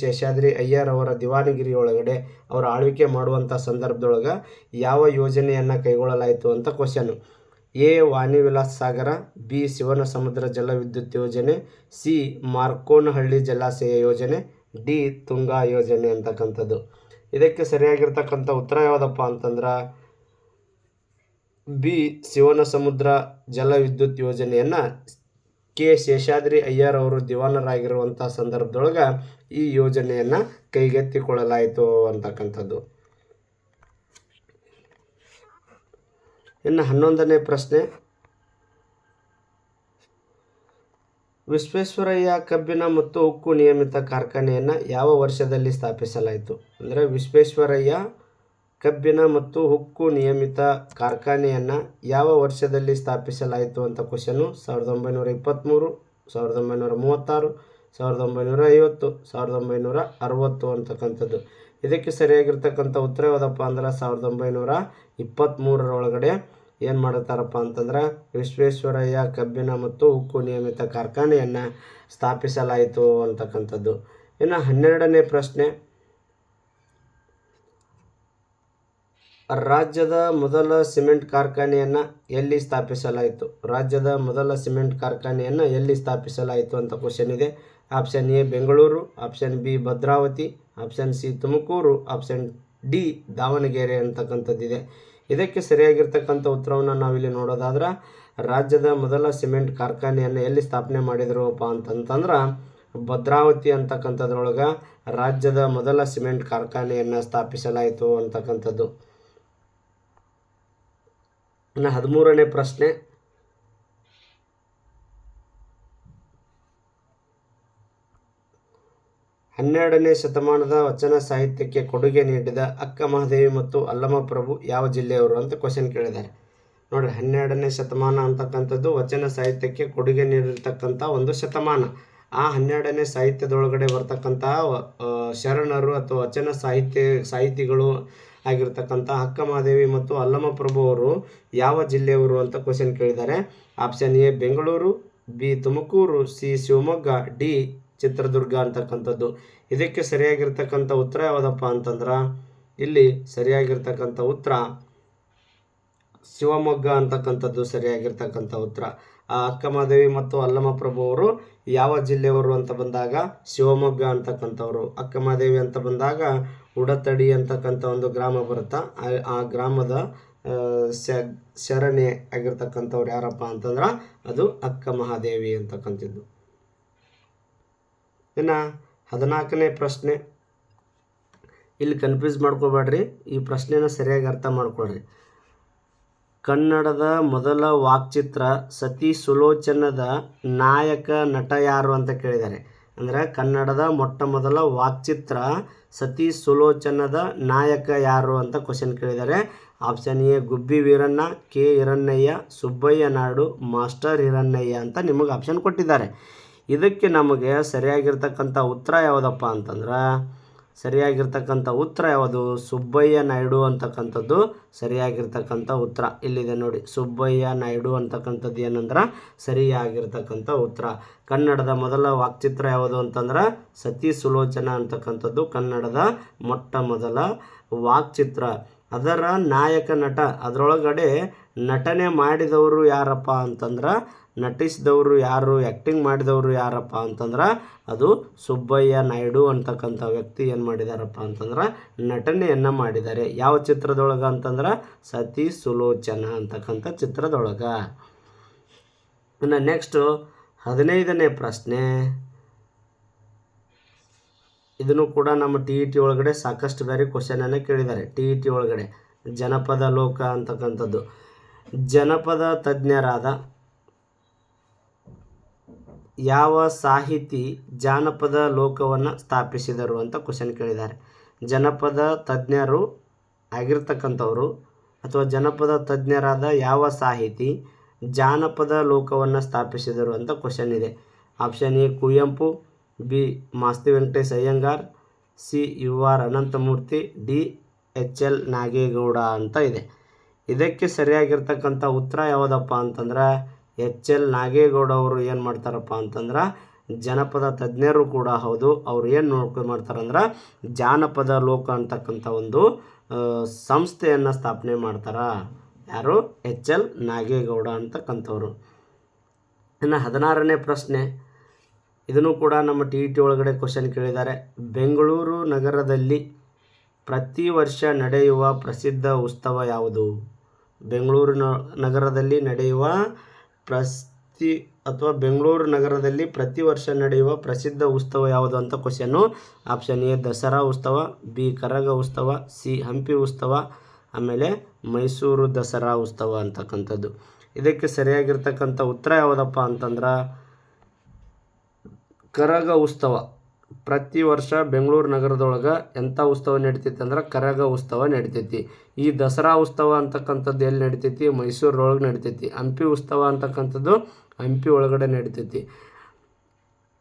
ಶೇಷಾದ್ರಿ ಅಯ್ಯರ್ ಅವರ ದಿವಾನಗಿರಿ ಒಳಗಡೆ ಅವರ ಆಳ್ವಿಕೆ ಮಾಡುವಂಥ ಸಂದರ್ಭದೊಳಗೆ ಯಾವ ಯೋಜನೆಯನ್ನು ಕೈಗೊಳ್ಳಲಾಯಿತು ಅಂತ question. A Vani Vilasa Sagara, B Shivana Samudra ಜಲವಿದ್ಯುತ್ ಯೋಜನೆ, ಸಿ ಮಾರ್ಕೋನಹಳ್ಳಿ ಜಲಾಶಯ ಯೋಜನೆ, ಡಿ ತುಂಗಾ ಯೋಜನೆ ಅಂತಕ್ಕಂಥದ್ದು. ಇದಕ್ಕೆ ಸರಿಯಾಗಿರ್ತಕ್ಕಂಥ ಉತ್ತರ ಯಾವುದಪ್ಪ ಅಂತಂದ್ರೆ ಬಿ ಶಿವನ ಸಮುದ್ರ ಜಲವಿದ್ಯುತ್ ಯೋಜನೆಯನ್ನು ಕೆ ಶೇಷಾದ್ರಿ ಅಯ್ಯರ್ ಅವರು ದಿವಾನರಾಗಿರುವಂಥ ಸಂದರ್ಭದೊಳಗೆ ಈ ಯೋಜನೆಯನ್ನು ಕೈಗೆತ್ತಿಕೊಳ್ಳಲಾಯಿತು ಅಂತಕ್ಕಂಥದ್ದು. ಇನ್ನು 11ನೇ ಪ್ರಶ್ನೆ, ವಿಶ್ವೇಶ್ವರಯ್ಯ ಕಬ್ಬಿಣ ಮತ್ತು ಉಕ್ಕು ನಿಯಮಿತ ಕಾರ್ಖಾನೆಯನ್ನು ಯಾವ ವರ್ಷದಲ್ಲಿ ಸ್ಥಾಪಿಸಲಾಯಿತು? ಅಂದರೆ ವಿಶ್ವೇಶ್ವರಯ್ಯ ಕಬ್ಬಿಣ ಮತ್ತು ಉಕ್ಕು ನಿಯಮಿತ ಕಾರ್ಖಾನೆಯನ್ನು ಯಾವ ವರ್ಷದಲ್ಲಿ ಸ್ಥಾಪಿಸಲಾಯಿತು ಅಂತ ಕ್ವಶನು. 1923, 1936, 1950, 1960 ಅಂತಕ್ಕಂಥದ್ದು. ಇದಕ್ಕೆ ಸರಿಯಾಗಿರ್ತಕ್ಕಂಥ ಉತ್ತರ ಯಾವುದಪ್ಪ ಅಂದ್ರೆ 1923 ಏನು ಮಾಡುತ್ತಾರಪ್ಪ ಅಂತಂದ್ರೆ ವಿಶ್ವೇಶ್ವರಯ್ಯ ಕಬ್ಬಿಣ ಮತ್ತು ಉಕ್ಕು ನಿಯಮಿತ ಕಾರ್ಖಾನೆಯನ್ನು ಸ್ಥಾಪಿಸಲಾಯಿತು ಅಂತಕ್ಕಂಥದ್ದು. ಇನ್ನು 12ನೇ ಪ್ರಶ್ನೆ, ರಾಜ್ಯದ ಮೊದಲ ಸಿಮೆಂಟ್ ಕಾರ್ಖಾನೆಯನ್ನು ಎಲ್ಲಿ ಸ್ಥಾಪಿಸಲಾಯಿತು ಅಂತ ಕ್ವಶನ್ ಇದೆ. Option A Bengaluru, option B Bhadravati, option C Tumakuru, option D Davanagere ಅಂತಕ್ಕಂಥದ್ದಿದೆ. ಇದಕ್ಕೆ ಸರಿಯಾಗಿರ್ತಕ್ಕಂಥ ಉತ್ತರವನ್ನು ನಾವಿಲ್ಲಿ ನೋಡೋದಾದ್ರೆ ರಾಜ್ಯದ ಮೊದಲ ಸಿಮೆಂಟ್ ಕಾರ್ಖಾನೆಯನ್ನು ಎಲ್ಲಿ ಸ್ಥಾಪನೆ ಮಾಡಿದ್ರಪ್ಪ ಅಂತಂತಂದ್ರೆ ಭದ್ರಾವತಿ ಅಂತಕ್ಕಂಥದ್ರೊಳಗೆ ರಾಜ್ಯದ ಮೊದಲ ಸಿಮೆಂಟ್ ಕಾರ್ಖಾನೆಯನ್ನು ಸ್ಥಾಪಿಸಲಾಯಿತು ಅಂತಕ್ಕಂಥದ್ದು. ಇನ್ನು 13ನೇ ಪ್ರಶ್ನೆ, 12ನೇ ಶತಮಾನದ ವಚನ ಸಾಹಿತ್ಯಕ್ಕೆ ಕೊಡುಗೆ ನೀಡಿದ ಅಕ್ಕ ಮಹಾದೇವಿ ಮತ್ತು ಅಲ್ಲಮ ಪ್ರಭು ಯಾವ ಜಿಲ್ಲೆಯವರು ಅಂತ ಕ್ವಶನ್ ಕೇಳಿದ್ದಾರೆ. ನೋಡಿರಿ 12ನೇ ಶತಮಾನ ಅಂತಕ್ಕಂಥದ್ದು ವಚನ ಸಾಹಿತ್ಯಕ್ಕೆ ಕೊಡುಗೆ ನೀಡಿರ್ತಕ್ಕಂಥ ಒಂದು ಶತಮಾನ. ಆ 12ನೇ ಸಾಹಿತ್ಯದೊಳಗಡೆ ಬರ್ತಕ್ಕಂಥ ಶರಣರು ಅಥವಾ ವಚನ ಸಾಹಿತಿಗಳು ಆಗಿರ್ತಕ್ಕಂಥ ಅಕ್ಕಮಹಾದೇವಿ ಮತ್ತು ಅಲ್ಲಮಪ್ರಭು ಅವರು ಯಾವ ಜಿಲ್ಲೆಯವರು ಅಂತ ಕ್ವಶನ್ ಕೇಳಿದ್ದಾರೆ. Option A Bengaluru, B Tumakuru, C Shivamogga, D Chitradurga ಅಂತಕ್ಕಂಥದ್ದು. ಇದಕ್ಕೆ ಸರಿಯಾಗಿರ್ತಕ್ಕಂಥ ಉತ್ತರ ಯಾವುದಪ್ಪ ಅಂತಂದ್ರೆ ಇಲ್ಲಿ ಸರಿಯಾಗಿರ್ತಕ್ಕಂಥ ಉತ್ತರ ಶಿವಮೊಗ್ಗ ಅಂತಕ್ಕಂಥದ್ದು ಸರಿಯಾಗಿರ್ತಕ್ಕಂಥ ಉತ್ತರ. ಆ ಅಕ್ಕಮಹಾದೇವಿ ಮತ್ತು ಅಲ್ಲಮಪ್ರಭು ಅವರು ಯಾವ ಜಿಲ್ಲೆಯವರು ಅಂತ ಬಂದಾಗ ಶಿವಮೊಗ್ಗ ಅಂತಕ್ಕಂಥವ್ರು. ಅಕ್ಕಮಹಾದೇವಿ ಅಂತ ಬಂದಾಗ ಉಡತಡಿ ಅಂತಕ್ಕಂಥ ಒಂದು ಗ್ರಾಮ ಬರುತ್ತಾ, ಆ ಗ್ರಾಮದ ಶರಣೆ ಆಗಿರ್ತಕ್ಕಂಥವ್ರು ಯಾರಪ್ಪ ಅಂತಂದ್ರೆ ಅದು ಅಕ್ಕಮಹಾದೇವಿ ಅಂತಕ್ಕಂಥದ್ದು. ಇನ್ನು 14ನೇ ಪ್ರಶ್ನೆ, ಇಲ್ಲಿ ಕನ್ಫ್ಯೂಸ್ ಮಾಡ್ಕೋಬೇಡ್ರಿ, ಈ ಪ್ರಶ್ನೆನ ಸರಿಯಾಗಿ ಅರ್ಥ ಮಾಡ್ಕೊಳ್ರಿ. ಕನ್ನಡದ ಮೊದಲ ವಾಕ್ಚಿತ್ರ ಸತಿ ಸುಲೋಚನದ ನಾಯಕ ನಟ ಯಾರು ಅಂತ ಕೇಳಿದ್ದಾರೆ. ಅಂದರೆ ಕನ್ನಡದ ಮೊಟ್ಟ ಮೊದಲ ವಾಕ್ಚಿತ್ರ ಸತಿ ಸುಲೋಚನದ ನಾಯಕ ಯಾರು ಅಂತ ಕ್ವಶನ್ ಕೇಳಿದ್ದಾರೆ. Option A Gubbi Veeranna, K Hirannaiah, Subbaiah Naidu, master Hirannaiah ಅಂತ ನಿಮಗೆ ಆಪ್ಷನ್ ಕೊಟ್ಟಿದ್ದಾರೆ. ಇದಕ್ಕೆ ನಮಗೆ ಸರಿಯಾಗಿರ್ತಕ್ಕಂಥ ಉತ್ತರ ಯಾವುದಪ್ಪ ಅಂತಂದ್ರೆ ಸರಿಯಾಗಿರ್ತಕ್ಕಂಥ ಉತ್ತರ ಯಾವುದು? ಸುಬ್ಬಯ್ಯ ನಾಯ್ಡು ಅಂತಕ್ಕಂಥದ್ದು ಸರಿಯಾಗಿರ್ತಕ್ಕಂಥ ಉತ್ತರ. ಇಲ್ಲಿದೆ ನೋಡಿ, ಸುಬ್ಬಯ್ಯ ನಾಯ್ಡು ಅಂತಕ್ಕಂಥದ್ದು ಏನಂದ್ರೆ ಸರಿಯಾಗಿರ್ತಕ್ಕಂಥ ಉತ್ತರ. ಕನ್ನಡದ ಮೊದಲ ವಾಕ್ಚಿತ್ರ ಯಾವುದು ಅಂತಂದ್ರೆ ಸತಿ ಸುಲೋಚನ ಅಂತಕ್ಕಂಥದ್ದು ಕನ್ನಡದ ಮೊಟ್ಟ ಮೊದಲ ವಾಕ್ಚಿತ್ರ. ಅದರ ನಾಯಕ ನಟ, ಅದರೊಳಗಡೆ ನಟನೆ ಮಾಡಿದವರು ಯಾರಪ್ಪ ಅಂತಂದ್ರೆ, ನಟಿಸಿದವರು ಯಾರು, ಆ್ಯಕ್ಟಿಂಗ್ ಮಾಡಿದವರು ಯಾರಪ್ಪ ಅಂತಂದ್ರೆ ಅದು ಸುಬ್ಬಯ್ಯ ನಾಯ್ಡು ಅಂತಕ್ಕಂಥ ವ್ಯಕ್ತಿ ಏನು ಮಾಡಿದಾರಪ್ಪ ಅಂತಂದ್ರೆ ನಟನೆಯನ್ನು ಮಾಡಿದ್ದಾರೆ. ಯಾವ ಚಿತ್ರದೊಳಗೆ ಅಂತಂದ್ರೆ ಸತಿ ಸುಲೋಚನ ಅಂತಕ್ಕಂಥ ಚಿತ್ರದೊಳಗೆ. ಇನ್ನು ನೆಕ್ಸ್ಟು 15ನೇ ಪ್ರಶ್ನೆ, ಇದನ್ನು ಕೂಡ ನಮ್ಮ TET ಒಳಗಡೆ ಸಾಕಷ್ಟು ಬಾರಿ ಕ್ವಶನನ್ನು ಕೇಳಿದ್ದಾರೆ. TET ಒಳಗಡೆ ಜನಪದ ಲೋಕ ಅಂತಕ್ಕಂಥದ್ದು. ಜನಪದ ತಜ್ಞರಾದ ಯಾವ ಸಾಹಿತಿ ಜಾನಪದ ಲೋಕವನ್ನು ಸ್ಥಾಪಿಸಿದರು ಅಂತ ಕ್ವಶನ್ ಕೇಳಿದ್ದಾರೆ. ಜನಪದ ತಜ್ಞರು ಆಗಿರ್ತಕ್ಕಂಥವ್ರು ಅಥವಾ ಜನಪದ ತಜ್ಞರಾದ ಯಾವ ಸಾಹಿತಿ ಜಾನಪದ ಲೋಕವನ್ನು ಸ್ಥಾಪಿಸಿದರು ಅಂತ ಕ್ವಶನ್ ಇದೆ. Option A Kuvempu, B Masti Venkatesh Iyengar, C UR Ananthamurthy, D HL Nagegowda ಅಂತ ಇದೆ. ಇದಕ್ಕೆ ಸರಿಯಾಗಿರ್ತಕ್ಕಂಥ ಉತ್ತರ ಯಾವುದಪ್ಪ ಅಂತಂದ್ರೆ HL ನಾಗೇಗೌಡ ಅವರು ಏನು ಮಾಡ್ತಾರಪ್ಪ ಅಂತಂದ್ರೆ ಜನಪದ ತಜ್ಞರು ಕೂಡ ಹೌದು. ಅವ್ರು ಏನು ಮಾಡ್ತಾರಂದ್ರೆ ಜಾನಪದ ಲೋಕ ಅಂತಕ್ಕಂಥ ಒಂದು ಸಂಸ್ಥೆಯನ್ನು ಸ್ಥಾಪನೆ ಮಾಡ್ತಾರೆ. ಯಾರು? HL ನಾಗೇಗೌಡ ಅಂತಕ್ಕಂಥವ್ರು. ಇನ್ನು 16ನೇ ಪ್ರಶ್ನೆ, ಇದನ್ನು ಕೂಡ ನಮ್ಮ TET ಒಳಗಡೆ ಕ್ವಶನ್ ಕೇಳಿದ್ದಾರೆ. ಬೆಂಗಳೂರು ನಗರದಲ್ಲಿ ಪ್ರತಿ ವರ್ಷ ನಡೆಯುವ ಪ್ರಸಿದ್ಧ ಉತ್ಸವ ಯಾವುದು? ಬೆಂಗಳೂರು ನಗರದಲ್ಲಿ ನಡೆಯುವ ಬೆಂಗಳೂರು ನಗರದಲ್ಲಿ ಪ್ರತಿ ವರ್ಷ ನಡೆಯುವ ಪ್ರಸಿದ್ಧ ಉತ್ಸವ ಯಾವುದು ಅಂತ ಕ್ವಶನ್ನು. ಆಪ್ಷನ್ ಎ ದಸರಾ ಉತ್ಸವ, ಬಿ ಕರಗ ಉತ್ಸವ, ಸಿ ಹಂಪಿ ಉತ್ಸವ, ಆಮೇಲೆ ಮೈಸೂರು ದಸರಾ ಉತ್ಸವ ಅಂತಕ್ಕಂಥದ್ದು. ಇದಕ್ಕೆ ಸರಿಯಾಗಿರ್ತಕ್ಕಂಥ ಉತ್ತರ ಯಾವುದಪ್ಪ ಅಂತಂದ್ರೆ ಕರಗ ಉತ್ಸವ. ಪ್ರತಿ ವರ್ಷ ಬೆಂಗಳೂರು ನಗರದೊಳಗೆ ಎಂಥ ಉತ್ಸವ ನಡಿತೈತಿ ಅಂದ್ರೆ ಕರಗ ಉತ್ಸವ ನಡಿತೈತಿ. ಈ ದಸರಾ ಉತ್ಸವ ಅಂತಕ್ಕಂಥದ್ದು ಎಲ್ಲಿ ನಡಿತೈತಿ? ಮೈಸೂರೊಳಗೆ ನಡಿತೈತಿ. ಹಂಪಿ ಉತ್ಸವ ಅಂತಕ್ಕಂಥದ್ದು ಹಂಪಿ ಒಳಗಡೆ ನಡಿತೈತಿ.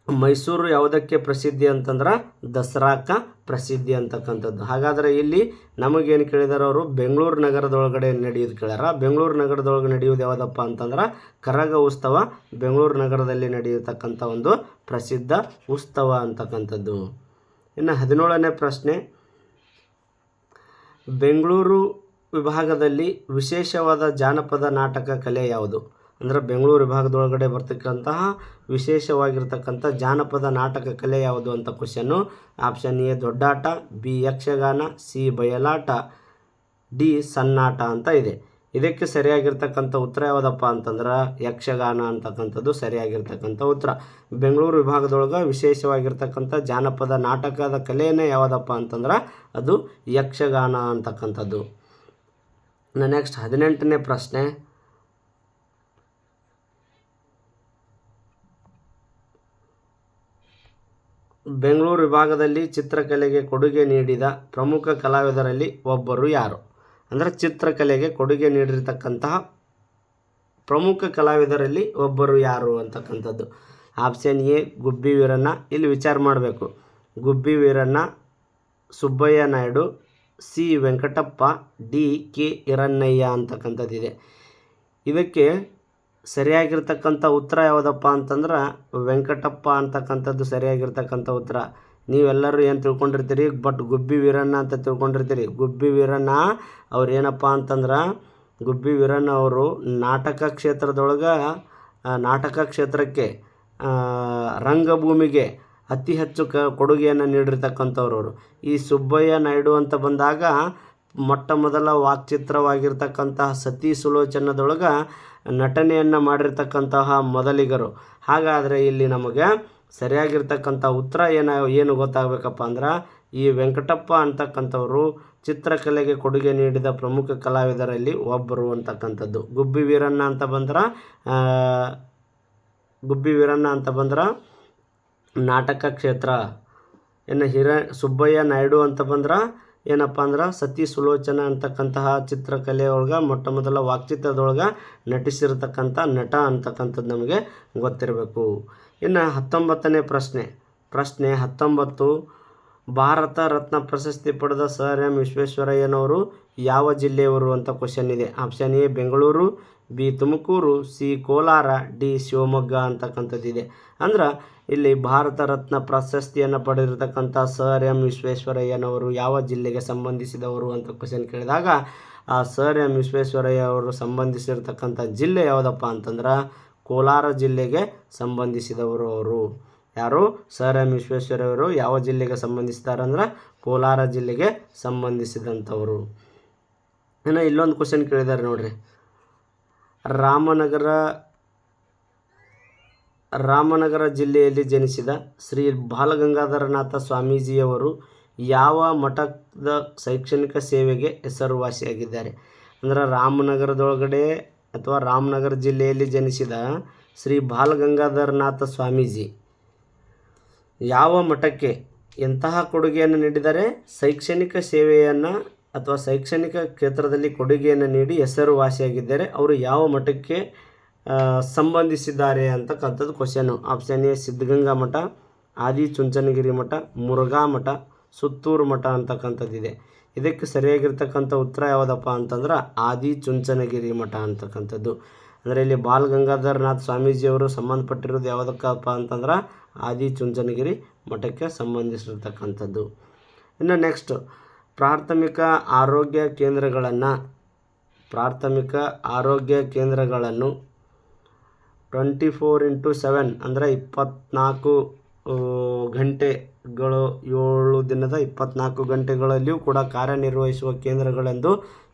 ಮೈಸೂರು ಯಾವುದಕ್ಕೆ ಪ್ರಸಿದ್ಧಿ ಅಂತಂದ್ರೆ ದಸರಾಕ್ಕೆ ಪ್ರಸಿದ್ಧಿ ಅಂತಕ್ಕಂಥದ್ದು. ಹಾಗಾದರೆ ಇಲ್ಲಿ ನಮಗೇನು ಕೇಳಿದಾರೆ ಅವರು? ಬೆಂಗಳೂರು ನಗರದೊಳಗಡೆ ನಡೆಯೋದು ಕೇಳ್ಯಾರ. ಬೆಂಗಳೂರು ನಗರದೊಳಗೆ ನಡೆಯೋದು ಯಾವುದಪ್ಪ ಅಂತಂದ್ರೆ ಕರಗ ಉತ್ಸವ ಬೆಂಗಳೂರು ನಗರದಲ್ಲಿ ನಡೆಯತಕ್ಕಂಥ ಒಂದು ಪ್ರಸಿದ್ಧ ಉತ್ಸವ ಅಂತಕ್ಕಂಥದ್ದು. ಇನ್ನು 17ನೇ ಪ್ರಶ್ನೆ, ಬೆಂಗಳೂರು ವಿಭಾಗದಲ್ಲಿ ವಿಶೇಷವಾದ ಜಾನಪದ ನಾಟಕ ಕಲೆ ಯಾವುದು? ಅಂದರೆ ಬೆಂಗಳೂರು ವಿಭಾಗದೊಳಗಡೆ ಬರ್ತಕ್ಕಂತಹ ವಿಶೇಷವಾಗಿರ್ತಕ್ಕಂಥ ಜಾನಪದ ನಾಟಕ ಕಲೆ ಯಾವುದು ಅಂತ question. Option A Doddata, B Yakshagana, C Bayalata, D Sannata ಅಂತ ಇದೆ. ಇದಕ್ಕೆ ಸರಿಯಾಗಿರ್ತಕ್ಕಂಥ ಉತ್ತರ ಯಾವುದಪ್ಪ ಅಂತಂದ್ರೆ ಯಕ್ಷಗಾನ ಅಂತಕ್ಕಂಥದ್ದು ಸರಿಯಾಗಿರ್ತಕ್ಕಂಥ ಉತ್ತರ. ಬೆಂಗಳೂರು ವಿಭಾಗದೊಳಗೆ ವಿಶೇಷವಾಗಿರ್ತಕ್ಕಂಥ ಜಾನಪದ ನಾಟಕದ ಕಲೆಯೇ ಯಾವುದಪ್ಪ ಅಂತಂದ್ರೆ ಅದು ಯಕ್ಷಗಾನ ಅಂತಕ್ಕಂಥದ್ದು. ನೆಕ್ಸ್ಟ್ 18ನೇ ಪ್ರಶ್ನೆ, ಬೆಂಗಳೂರು ವಿಭಾಗದಲ್ಲಿ ಚಿತ್ರಕಲೆಗೆ ಕೊಡುಗೆ ನೀಡಿದ ಪ್ರಮುಖ ಕಲಾವಿದರಲ್ಲಿ ಒಬ್ಬರು ಯಾರು? ಅಂದರೆ ಚಿತ್ರಕಲೆಗೆ ಕೊಡುಗೆ ನೀಡಿರ್ತಕ್ಕಂತಹ ಪ್ರಮುಖ ಕಲಾವಿದರಲ್ಲಿ ಒಬ್ಬರು ಯಾರು ಅಂತಕ್ಕಂಥದ್ದು. Option A Gubbi Veeranna. ಇಲ್ಲಿ ವಿಚಾರ ಮಾಡಬೇಕು. Gubbi Veeranna, Subbaiah Naidu, C Venkatappa, D K Hirannaiah ಅಂತಕ್ಕಂಥದ್ದಿದೆ. ಇದಕ್ಕೆ ಸರಿಯಾಗಿರ್ತಕ್ಕಂಥ ಉತ್ತರ ಯಾವುದಪ್ಪ ಅಂತಂದ್ರೆ ವೆಂಕಟಪ್ಪ ಅಂತಕ್ಕಂಥದ್ದು ಸರಿಯಾಗಿರ್ತಕ್ಕಂಥ ಉತ್ತರ. ನೀವೆಲ್ಲರೂ ಏನು ತಿಳ್ಕೊಂಡಿರ್ತೀರಿ, ಬಟ್ ಗುಬ್ಬಿ ವೀರಣ್ಣ ಅಂತ ತಿಳ್ಕೊಂಡಿರ್ತೀರಿ. ಗುಬ್ಬಿ ವೀರಣ್ಣ ಅವ್ರು ಏನಪ್ಪ ಅಂತಂದ್ರೆ, ಗುಬ್ಬಿ ವೀರಣ್ಣ ಅವರು ನಾಟಕ ಕ್ಷೇತ್ರಕ್ಕೆ ರಂಗಭೂಮಿಗೆ ಅತಿ ಹೆಚ್ಚು ಕೊಡುಗೆಯನ್ನು ನೀಡಿರ್ತಕ್ಕಂಥವ್ರವರು. ಈ ಸುಬ್ಬಯ್ಯ ನಾಯ್ಡು ಅಂತ ಬಂದಾಗ ಮೊಟ್ಟ ಮೊದಲ ವಾಕ್ಚಿತ್ರವಾಗಿರ್ತಕ್ಕಂತಹ ಸತಿ ಸುಲೋಚನದೊಳಗೆ ನಟನೆಯನ್ನು ಮಾಡಿರ್ತಕ್ಕಂತಹ ಮೊದಲಿಗರು. ಹಾಗಾದರೆ ಇಲ್ಲಿ ನಮಗೆ ಸರಿಯಾಗಿರ್ತಕ್ಕಂಥ ಉತ್ತರ ಏನು ಗೊತ್ತಾಗಬೇಕಪ್ಪ ಅಂದ್ರೆ, ಈ ವೆಂಕಟಪ್ಪ ಅಂತಕ್ಕಂಥವರು ಚಿತ್ರಕಲೆಗೆ ಕೊಡುಗೆ ನೀಡಿದ ಪ್ರಮುಖ ಕಲಾವಿದರಲ್ಲಿ ಒಬ್ಬರು ಅಂತಕ್ಕಂಥದ್ದು. ಗುಬ್ಬಿ ವೀರಣ್ಣ ಅಂತ ಬಂದ್ರೆ ನಾಟಕ ಕ್ಷೇತ್ರ, ಸುಬ್ಬಯ್ಯ ನಾಯ್ಡು ಅಂತ ಬಂದ್ರೆ ಏನಪ್ಪ ಅಂದ್ರೆ ಸತಿ ಸುಲೋಚನ ಅಂತಕ್ಕಂತಹ ಚಿತ್ರಕಲೆಯೊಳಗೆ ಮೊಟ್ಟ ಮೊದಲ ವಾಕ್ಚಿತ್ರದೊಳಗೆ ನಟಿಸಿರ್ತಕ್ಕಂಥ ನಟ ಅಂತಕ್ಕಂಥದ್ದು ನಮಗೆ ಗೊತ್ತಿರಬೇಕು. ಇನ್ನು 19ನೇ ಪ್ರಶ್ನೆ 19, ಭಾರತ ರತ್ನ ಪ್ರಶಸ್ತಿ ಪಡೆದ ಸರ್ ಎಂ ವಿಶ್ವೇಶ್ವರಯ್ಯನವರು ಯಾವ ಜಿಲ್ಲೆಯವರು ಅಂತ ಕ್ವಶನ್ ಇದೆ. Option A Bengaluru, B Tumakuru, C Kolar, D Shivamogga ಅಂತಕ್ಕಂಥದ್ದಿದೆ. ಅಂದ್ರೆ ಇಲ್ಲಿ ಭಾರತ ರತ್ನ ಪ್ರಶಸ್ತಿಯನ್ನು ಪಡೆದಿರತಕ್ಕಂಥ ಸರ್ ಎಂ ವಿಶ್ವೇಶ್ವರಯ್ಯನವರು ಯಾವ ಜಿಲ್ಲೆಗೆ ಸಂಬಂಧಿಸಿದವರು ಅಂತ ಕ್ವಶನ್ ಕೇಳಿದಾಗ, ಆ ಸರ್ ಎಂ ವಿಶ್ವೇಶ್ವರಯ್ಯ ಅವರು ಸಂಬಂಧಿಸಿರ್ತಕ್ಕಂಥ ಜಿಲ್ಲೆ ಯಾವುದಪ್ಪ ಅಂತಂದ್ರೆ ಕೋಲಾರ ಜಿಲ್ಲೆಗೆ ಸಂಬಂಧಿಸಿದವರು ಅವರು. ಯಾರು? ಸರ್ ಎಂ ವಿಶ್ವೇಶ್ವರಯ್ಯವರು ಯಾವ ಜಿಲ್ಲೆಗೆ ಸಂಬಂಧಿಸಿದ್ದಾರೆ ಅಂದ್ರೆ ಕೋಲಾರ ಜಿಲ್ಲೆಗೆ ಸಂಬಂಧಿಸಿದಂಥವರು. ಇನ್ನು ಇಲ್ಲೊಂದು ಕ್ವಶನ್ ಕೇಳಿದ್ದಾರೆ ನೋಡ್ರಿ. ರಾಮನಗರ ಜಿಲ್ಲೆಯಲ್ಲಿ ಜನಿಸಿದ ಶ್ರೀ ಬಾಲಗಂಗಾಧರನಾಥ ಸ್ವಾಮೀಜಿಯವರು ಯಾವ ಮಠದ ಶೈಕ್ಷಣಿಕ ಸೇವೆಗೆ ಹೆಸರುವಾಸಿಯಾಗಿದ್ದಾರೆ? ಅಂದ್ರೆ ರಾಮನಗರದೊಳಗಡೆ ಅಥವಾ ರಾಮನಗರ ಜಿಲ್ಲೆಯಲ್ಲಿ ಜನಿಸಿದ ಶ್ರೀ ಬಾಲಗಂಗಾಧರನಾಥ ಸ್ವಾಮೀಜಿ ಯಾವ ಮಠಕ್ಕೆ ಎಂತಹ ಕೊಡುಗೆಯನ್ನು ನೀಡಿದ್ದಾರೆ? ಶೈಕ್ಷಣಿಕ ಸೇವೆಯನ್ನು ಅಥವಾ ಶೈಕ್ಷಣಿಕ ಕ್ಷೇತ್ರದಲ್ಲಿ ಕೊಡುಗೆಯನ್ನು ನೀಡಿ ಹೆಸರುವಾಸಿಯಾಗಿದ್ದಾರೆ. ಅವರು ಯಾವ ಮಠಕ್ಕೆ ಸಂಬಂಧಿಸಿದ್ದಾರೆ ಅಂತಕ್ಕಂಥದ್ದು ಕ್ವಶನು. ಆಪ್ಷನ್ ಎ ಸಿದ್ಧಗಂಗಾ ಮಠ, ಆದಿಚುಂಚನಗಿರಿ ಮಠ, ಮುರುಘಾ ಮಠ, ಸುತ್ತೂರು ಮಠ ಅಂತಕ್ಕಂಥದ್ದಿದೆ. ಇದಕ್ಕೆ ಸರಿಯಾಗಿರ್ತಕ್ಕಂಥ ಉತ್ತರ ಯಾವುದಪ್ಪ ಅಂತಂದ್ರೆ ಆದಿಚುಂಚನಗಿರಿ ಮಠ ಅಂತಕ್ಕಂಥದ್ದು. ಅಂದರೆ ಇಲ್ಲಿ ಬಾಲಗಂಗಾಧರನಾಥ ಸ್ವಾಮೀಜಿಯವರು ಸಂಬಂಧಪಟ್ಟಿರೋದು ಯಾವುದಕ್ಕಪ್ಪ ಅಂತಂದ್ರೆ ಆದಿಚುಂಚನಗಿರಿ ಮಠಕ್ಕೆ ಸಂಬಂಧಿಸಿರ್ತಕ್ಕಂಥದ್ದು. ಇನ್ನು ನೆಕ್ಸ್ಟ್ ಪ್ರಾಥಮಿಕ ಆರೋಗ್ಯ ಕೇಂದ್ರಗಳನ್ನು 24x7 ಅಂದರೆ 24 ಗಂಟೆಗಳು 7 ದಿನದ 24 ಗಂಟೆಗಳಲ್ಲಿಯೂ ಕೂಡ ಕಾರ್ಯನಿರ್ವಹಿಸುವ ಕೇಂದ್ರಗಳೆಂದು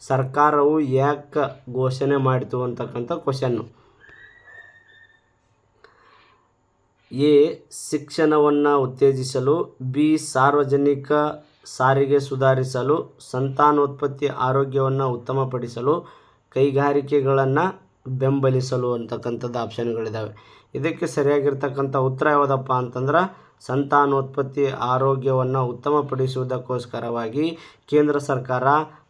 ಸರ್ಕಾರವು ಯಾಕೆ ಘೋಷಣೆ ಮಾಡಿತು ಅಂತಕ್ಕಂಥ ಕ್ವಶನ್ನು. ಎ ಶಿಕ್ಷಣವನ್ನು ಉತ್ತೇಜಿಸಲು, ಬಿ ಸಾರ್ವಜನಿಕ ಸಾರಿಗೆ ಸುಧಾರಿಸಲು, ಸಂತಾನೋತ್ಪತ್ತಿ ಆರೋಗ್ಯವನ್ನು ಉತ್ತಮಪಡಿಸಲು, ಕೈಗಾರಿಕೆಗಳನ್ನು ಬೆಂಬಲಿಸಲು ಅಂತಕ್ಕಂಥದ್ದು ಆಪ್ಷನ್ಗಳಿದ್ದಾವೆ. ಇದಕ್ಕೆ ಸರಿಯಾಗಿರ್ತಕ್ಕಂಥ ಉತ್ತರ ಯಾವುದಪ್ಪ ಅಂತಂದ್ರೆ ಸಂತಾನೋತ್ಪತ್ತಿ ಆರೋಗ್ಯವನ್ನು ಉತ್ತಮಪಡಿಸುವುದಕ್ಕೋಸ್ಕರವಾಗಿ ಕೇಂದ್ರ ಸರ್ಕಾರ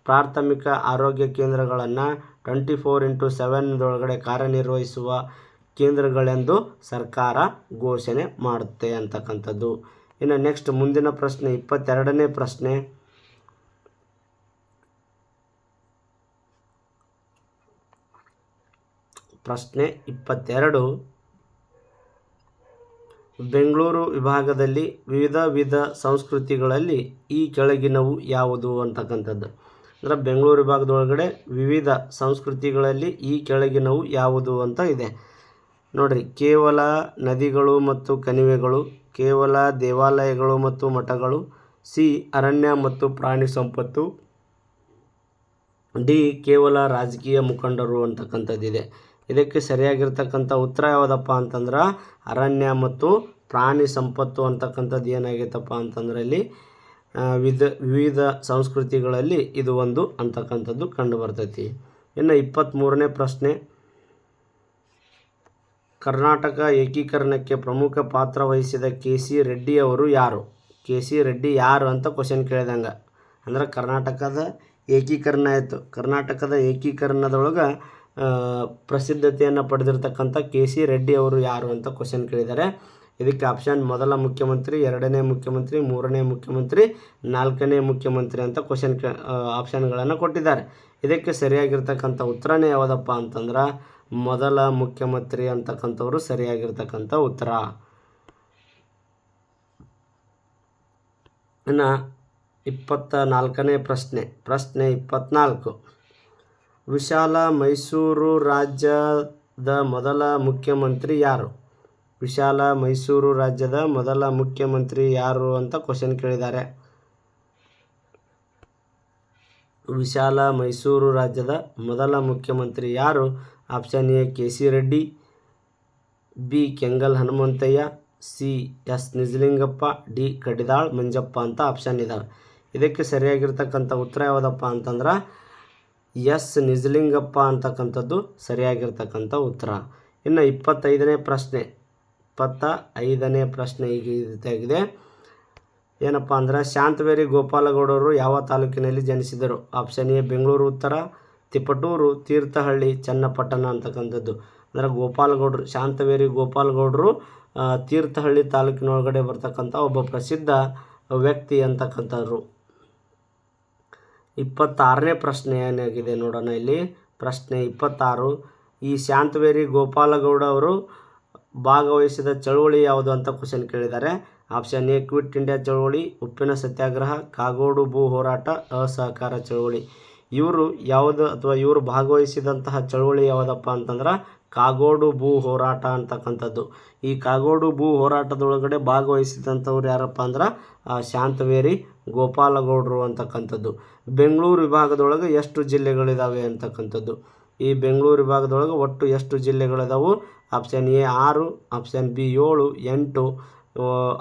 ಪ್ರಾಥಮಿಕ ಆರೋಗ್ಯ ಕೇಂದ್ರಗಳನ್ನು 24x7 ಕಾರ್ಯನಿರ್ವಹಿಸುವ ಕೇಂದ್ರಗಳೆಂದು ಸರ್ಕಾರ ಘೋಷಣೆ ಮಾಡುತ್ತೆ ಅಂತಕ್ಕಂಥದ್ದು. ಇನ್ನು ನೆಕ್ಸ್ಟ್ ಮುಂದಿನ ಪ್ರಶ್ನೆ 22ನೇ ಪ್ರಶ್ನೆ. ಪ್ರಶ್ನೆ 22. ಬೆಂಗಳೂರು ವಿಭಾಗದಲ್ಲಿ ವಿವಿಧ ಸಂಸ್ಕೃತಿಗಳಲ್ಲಿ ಈ ಕೆಳಗಿನವು ಯಾವುದು ಅಂತಕ್ಕಂಥದ್ದು. ಅಂದರೆ ಬೆಂಗಳೂರು ವಿಭಾಗದೊಳಗಡೆ ವಿವಿಧ ಸಂಸ್ಕೃತಿಗಳಲ್ಲಿ ಈ ಕೆಳಗಿನವು ಯಾವುದು ಅಂತ ಇದೆ ನೋಡ್ರಿ. ಕೇವಲ ನದಿಗಳು ಮತ್ತು ಕಣಿವೆಗಳು, ಕೇವಲ ದೇವಾಲಯಗಳು ಮತ್ತು ಮಠಗಳು, ಸಿ ಅರಣ್ಯ ಮತ್ತು ಪ್ರಾಣಿ ಸಂಪತ್ತು, ಡಿ ಕೇವಲ ರಾಜಕೀಯ ಮುಖಂಡರು ಅಂತಕ್ಕಂಥದ್ದಿದೆ. ಇದಕ್ಕೆ ಸರಿಯಾಗಿರ್ತಕ್ಕಂಥ ಉತ್ತರ ಯಾವುದಪ್ಪ ಅಂತಂದ್ರೆ ಅರಣ್ಯ ಮತ್ತು ಪ್ರಾಣಿ ಸಂಪತ್ತು ಅಂತಕ್ಕಂಥದ್ದು ಏನಾಗೈತಪ್ಪ ಅಂತಂದ್ರೆ ಇಲ್ಲಿ ವಿವಿಧ ಸಂಸ್ಕೃತಿಗಳಲ್ಲಿ ಇದು ಒಂದು ಅಂತಕ್ಕಂಥದ್ದು ಕಂಡು ಬರ್ತೈತಿ. ಇನ್ನು 23ನೇ ಪ್ರಶ್ನೆ. ಕರ್ನಾಟಕ ಏಕೀಕರಣಕ್ಕೆ ಪ್ರಮುಖ ಪಾತ್ರ ವಹಿಸಿದ ಕೆ.ಸಿ. ರೆಡ್ಡಿ ಅವರು ಯಾರು? ಕೆ.ಸಿ. ರೆಡ್ಡಿ ಯಾರು ಅಂತ ಕ್ವಶನ್ ಕೇಳಿದಂಗೆ. ಅಂದ್ರೆ ಕರ್ನಾಟಕದ ಏಕೀಕರಣ ಆಯಿತು. ಕರ್ನಾಟಕದ ಏಕೀಕರಣದೊಳಗೆ ಪ್ರಸಿದ್ಧತೆಯನ್ನು ಪಡೆದಿರ್ತಕ್ಕಂಥ ಕೆ.ಸಿ. ರೆಡ್ಡಿ ಅವರು ಯಾರು ಅಂತ ಕ್ವಶನ್ ಕೇಳಿದ್ದಾರೆ. ಇದಕ್ಕೆ ಆಪ್ಷನ್ ಮೊದಲ ಮುಖ್ಯಮಂತ್ರಿ, ಎರಡನೇ ಮುಖ್ಯಮಂತ್ರಿ, ಮೂರನೇ ಮುಖ್ಯಮಂತ್ರಿ, ನಾಲ್ಕನೇ ಮುಖ್ಯಮಂತ್ರಿ ಅಂತ ಆಪ್ಷನ್ಗಳನ್ನು ಕೊಟ್ಟಿದ್ದಾರೆ. ಇದಕ್ಕೆ ಸರಿಯಾಗಿರ್ತಕ್ಕಂಥ ಉತ್ತರನೇ ಯಾವುದಪ್ಪ ಅಂತಂದ್ರೆ ಮೊದಲ ಮುಖ್ಯಮಂತ್ರಿ ಅಂತಕ್ಕಂಥವ್ರು ಸರಿಯಾಗಿರ್ತಕ್ಕಂಥ ಉತ್ತರ. ಇನ್ನು 24ನೇ ಪ್ರಶ್ನೆ 24. ವಿಶಾಲ ಮೈಸೂರು ರಾಜ್ಯದ ಮೊದಲ ಮುಖ್ಯಮಂತ್ರಿ ಯಾರು? ವಿಶಾಲ ಮೈಸೂರು ರಾಜ್ಯದ ಮೊದಲ ಮುಖ್ಯಮಂತ್ರಿ ಯಾರು ಅಂತ ಕ್ವಶನ್ ಕೇಳಿದ್ದಾರೆ. ವಿಶಾಲ ಮೈಸೂರು ರಾಜ್ಯದ ಮೊದಲ ಮುಖ್ಯಮಂತ್ರಿ ಯಾರು? Option A K C. Reddy, B Kengal Hanumanthaiah, C S Nijalingappa, D Kadidal Manjappa ಅಂತ ಆಪ್ಷನ್ ಇದ್ದಾವೆ. ಇದಕ್ಕೆ ಸರಿಯಾಗಿರ್ತಕ್ಕಂಥ ಉತ್ತರ ಯಾವುದಪ್ಪ ಅಂತಂದ್ರೆ ಎಸ್ ನಿಜಲಿಂಗಪ್ಪ ಅಂತಕ್ಕಂಥದ್ದು ಸರಿಯಾಗಿರ್ತಕ್ಕಂಥ ಉತ್ತರ. ಇನ್ನು 25ನೇ ಪ್ರಶ್ನೆ 25ನೇ ಪ್ರಶ್ನೆ ಈಗ ಈ ರೀತಿಯಾಗಿದೆ. ಏನಪ್ಪ ಅಂದ್ರೆ ಶಾಂತವೇರಿ ಗೋಪಾಲಗೌಡರು ಯಾವ ತಾಲೂಕಿನಲ್ಲಿ ಜನಿಸಿದರು? ಆಪ್ಷನ್ ಎ ಬೆಂಗಳೂರು ಉತ್ತರ, ತಿಪಟೂರು, ತೀರ್ಥಹಳ್ಳಿ, ಚನ್ನಪಟ್ಟಣ ಅಂತಕ್ಕಂಥದ್ದು. ಅಂದರೆ ಗೋಪಾಲಗೌಡರು ಶಾಂತವೇರಿ ಗೋಪಾಲಗೌಡರು ತೀರ್ಥಹಳ್ಳಿ ತಾಲೂಕಿನೊಳಗಡೆ ಬರ್ತಕ್ಕಂಥ ಒಬ್ಬ ಪ್ರಸಿದ್ಧ ವ್ಯಕ್ತಿ ಅಂತಕ್ಕಂಥವ್ರು. 26ನೇ ಪ್ರಶ್ನೆ ಏನಾಗಿದೆ ನೋಡೋಣ ಇಲ್ಲಿ. ಪ್ರಶ್ನೆ 26. ಈ ಶಾಂತವೇರಿ ಗೋಪಾಲಗೌಡ ಅವರು ಭಾಗವಹಿಸಿದ ಚಳುವಳಿ ಯಾವುದು ಅಂತ ಕ್ವಶನ್ ಕೇಳಿದ್ದಾರೆ. ಆಪ್ಷನ್ ಎ ಕ್ವಿಟ್ ಇಂಡಿಯಾ ಚಳುವಳಿ, ಉಪ್ಪಿನ ಸತ್ಯಾಗ್ರಹ, ಕಾಗೋಡು ಭೂ ಹೋರಾಟ, ಅಸಹಕಾರ ಚಳುವಳಿ. ಇವರು ಭಾಗವಹಿಸಿದಂತಹ ಚಳುವಳಿ ಯಾವುದಪ್ಪ ಅಂತಂದ್ರೆ ಕಾಗೋಡು ಭೂ ಹೋರಾಟ ಅಂತಕ್ಕಂಥದ್ದು. ಈ ಕಾಗೋಡು ಭೂ ಹೋರಾಟದೊಳಗಡೆ ಭಾಗವಹಿಸಿದಂಥವ್ರು ಯಾರಪ್ಪ ಅಂದ್ರೆ ಶಾಂತವೇರಿ ಗೋಪಾಲಗೌಡರು ಅಂತಕ್ಕಂಥದ್ದು. ಬೆಂಗಳೂರು ವಿಭಾಗದೊಳಗೆ ಎಷ್ಟು ಜಿಲ್ಲೆಗಳಿದ್ದಾವೆ ಅಂತಕ್ಕಂಥದ್ದು. ಈ ಬೆಂಗಳೂರು ವಿಭಾಗದೊಳಗೆ ಒಟ್ಟು ಎಷ್ಟು ಜಿಲ್ಲೆಗಳಿದಾವೆ? Option A 6, option B 7, 8,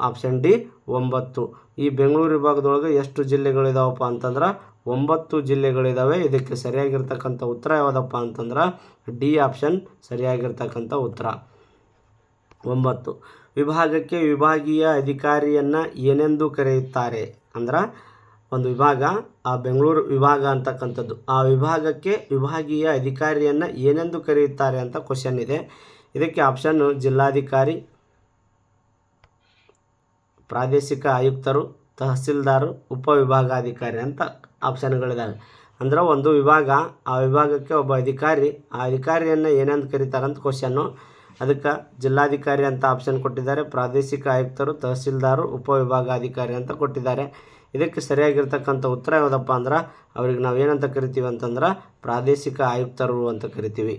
option D 9. ಈ ಬೆಂಗಳೂರು ವಿಭಾಗದೊಳಗೆ ಎಷ್ಟು ಜಿಲ್ಲೆಗಳಿದಾವಪ್ಪ ಅಂತಂದ್ರೆ 9 ಜಿಲ್ಲೆಗಳಿದ್ದಾವೆ. ಇದಕ್ಕೆ ಸರಿಯಾಗಿರ್ತಕ್ಕಂಥ ಉತ್ತರ ಯಾವುದಪ್ಪ ಅಂತಂದ್ರೆ ಡಿ ಆಪ್ಷನ್ ಸರಿಯಾಗಿರ್ತಕ್ಕಂಥ ಉತ್ತರ 9. ವಿಭಾಗಕ್ಕೆ ವಿಭಾಗೀಯ ಅಧಿಕಾರಿಯನ್ನು ಏನೆಂದು ಕರೆಯುತ್ತಾರೆ? ಅಂದ್ರೆ ಒಂದು ವಿಭಾಗ, ಆ ಬೆಂಗಳೂರು ವಿಭಾಗ ಅಂತಕ್ಕಂಥದ್ದು, ಆ ವಿಭಾಗಕ್ಕೆ ವಿಭಾಗೀಯ ಅಧಿಕಾರಿಯನ್ನು ಏನೆಂದು ಕರೆಯುತ್ತಾರೆ ಅಂತ ಕ್ವಶನ್ ಇದೆ. ಇದಕ್ಕೆ ಆಪ್ಷನ್ನು ಜಿಲ್ಲಾಧಿಕಾರಿ, ಪ್ರಾದೇಶಿಕ ಆಯುಕ್ತರು, ತಹಸೀಲ್ದಾರು, ಉಪವಿಭಾಗಾಧಿಕಾರಿ ಅಂತ ಆಪ್ಷನ್ಗಳಿದ್ದಾವೆ. ಅಂದ್ರೆ ಒಂದು ವಿಭಾಗ, ಆ ವಿಭಾಗಕ್ಕೆ ಒಬ್ಬ ಅಧಿಕಾರಿ, ಆ ಅಧಿಕಾರಿಯನ್ನು ಏನೆಂದು ಕರೀತಾರೆ ಅಂತ ಕ್ವಶನ್ನು. ಅದಕ್ಕೆ ಜಿಲ್ಲಾಧಿಕಾರಿ ಅಂತ ಆಪ್ಷನ್ ಕೊಟ್ಟಿದ್ದಾರೆ, ಪ್ರಾದೇಶಿಕ ಆಯುಕ್ತರು, ತಹಸೀಲ್ದಾರು, ಉಪವಿಭಾಗಾಧಿಕಾರಿ ಅಂತ ಕೊಟ್ಟಿದ್ದಾರೆ. ಇದಕ್ಕೆ ಸರಿಯಾಗಿರ್ತಕ್ಕಂಥ ಉತ್ತರ ಯಾವುದಪ್ಪ ಅಂದ್ರೆ ಅವ್ರಿಗೆ ನಾವು ಏನಂತ ಕರಿತೀವಿ ಅಂತಂದ್ರೆ ಪ್ರಾದೇಶಿಕ ಆಯುಕ್ತರು ಅಂತ ಕರಿತೀವಿ.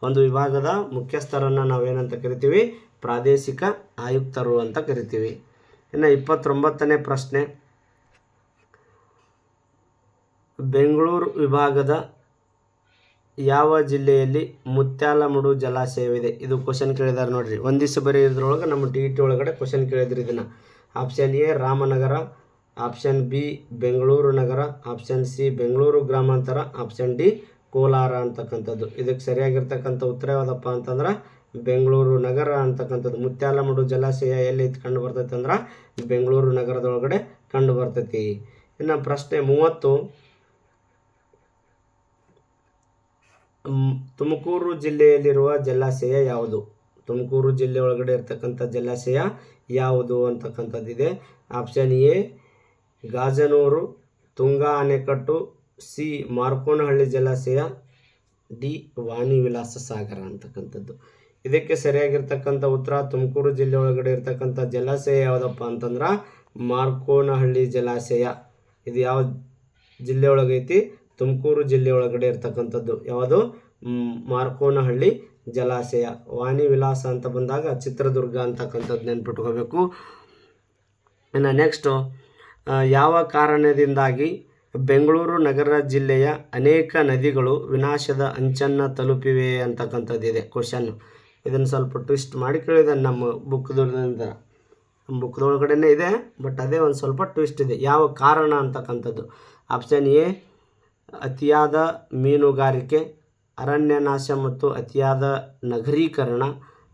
ಒಂದು ವಿಭಾಗದ ಮುಖ್ಯಸ್ಥರನ್ನು ನಾವೇನಂತ ಕರಿತೀವಿ? ಪ್ರಾದೇಶಿಕ ಆಯುಕ್ತರು ಅಂತ ಕರಿತೀವಿ. ಇನ್ನು 29ನೇ ಪ್ರಶ್ನೆ. ಬೆಂಗಳೂರು ವಿಭಾಗದ ಯಾವ ಜಿಲ್ಲೆಯಲ್ಲಿ ಮುತ್ಯಾಲಮಡು ಜಲಾಶಯವಿದೆ? ಇದು ಕ್ವಶನ್ ಕೇಳಿದ್ದಾರೆ ನೋಡ್ರಿ. ಒಂದಿಷ್ಟು ಬರೀ ಇದ್ರೊಳಗೆ ನಮ್ಮ ಟಿ ಒಳಗಡೆ ಕ್ವಶನ್ ಕೇಳಿದ್ರು ಇದನ್ನು. Option A Ramanagara, option B Bengaluru Nagar, option C Bengaluru ಗ್ರಾಮಾಂತರ, ಆಪ್ಷನ್ ಡಿ ಕೋಲಾರ ಅಂತಕ್ಕಂಥದ್ದು. ಇದಕ್ಕೆ ಸರಿಯಾಗಿರ್ತಕ್ಕಂಥ ಉತ್ತರ ಯಾವುದಪ್ಪ ಅಂತಂದ್ರೆ ಬೆಂಗಳೂರು ನಗರ ಅಂತಕ್ಕಂಥದ್ದು. ಮುತ್ಯಾಲಮಡು ಜಲಾಶಯ ಎಲ್ಲಿ ಕಂಡು ಬರ್ತೈತೆ ಅಂದ್ರೆ ಬೆಂಗಳೂರು ನಗರದೊಳಗಡೆ ಕಂಡು ಬರ್ತೈತಿ. ಇನ್ನು ಪ್ರಶ್ನೆ 30. ತುಮಕೂರು ಜಿಲ್ಲೆಯಲ್ಲಿರುವ ಜಲಾಶಯ ಯಾವುದು? ತುಮಕೂರು ಜಿಲ್ಲೆ ಒಳಗಡೆ ಇರ್ತಕ್ಕಂಥ ಜಲಾಶಯ ಯಾವುದು ಅಂತಕ್ಕಂಥದ್ದಿದೆ. ಆಪ್ಷನ್ ಎ ಗಾಜನೂರು, ತುಂಗಾ ಅಣೆಕಟ್ಟು, ಸಿ ಮಾರ್ಕೋನಹಳ್ಳಿ ಜಲಾಶಯ, ಡಿ ವಾಣಿ ವಿಲಾಸ ಸಾಗರ ಅಂತಕ್ಕಂಥದ್ದು. ಇದಕ್ಕೆ ಸರಿಯಾಗಿರ್ತಕ್ಕಂಥ ಉತ್ತರ ತುಮಕೂರು ಜಿಲ್ಲೆ ಒಳಗಡೆ ಇರ್ತಕ್ಕಂಥ ಜಲಾಶಯ ಯಾವುದಪ್ಪ ಅಂತಂದ್ರೆ ಮಾರ್ಕೋನಹಳ್ಳಿ ಜಲಾಶಯ. ಇದು ಯಾವ ಜಿಲ್ಲೆ ಒಳಗೈತಿ? ತುಮಕೂರು ಜಿಲ್ಲೆ ಒಳಗಡೆ ಇರ್ತಕ್ಕಂಥದ್ದು. ಯಾವುದು? ಮಾರ್ಕೋನಹಳ್ಳಿ ಜಲಾಶಯ. ವಾಣಿ ವಿಲಾಸ ಅಂತ ಬಂದಾಗ ಚಿತ್ರದುರ್ಗ ಅಂತಕ್ಕಂಥದ್ದು ನೆನ್ಪಿಟ್ಕೋಬೇಕು. ಇನ್ನು ನೆಕ್ಸ್ಟು, ಯಾವ ಕಾರಣದಿಂದಾಗಿ ಬೆಂಗಳೂರು ನಗರ ಜಿಲ್ಲೆಯ ಅನೇಕ ನದಿಗಳು ವಿನಾಶದ ಅಂಚನ್ನು ತಲುಪಿವೆ ಅಂತಕ್ಕಂಥದ್ದಿದೆ ಕ್ವಶನ್ನು. ಇದನ್ನು ಸ್ವಲ್ಪ ಟ್ವಿಸ್ಟ್ ಮಾಡಿ ಕೇಳಿದ್ದಾನೆ ನಮ್ಮ ಬುಕ್ದೊಳಗಡೆನೇ ಇದೆ, ಬಟ್ ಅದೇ ಒಂದು ಸ್ವಲ್ಪ ಟ್ವಿಸ್ಟ್ ಇದೆ. ಯಾವ ಕಾರಣ ಅಂತಕ್ಕಂಥದ್ದು. ಆಪ್ಷನ್ ಎ ಅತಿಯಾದ ಮೀನುಗಾರಿಕೆ, ಅರಣ್ಯನಾಶ ಮತ್ತು ಅತಿಯಾದ ನಗರೀಕರಣ,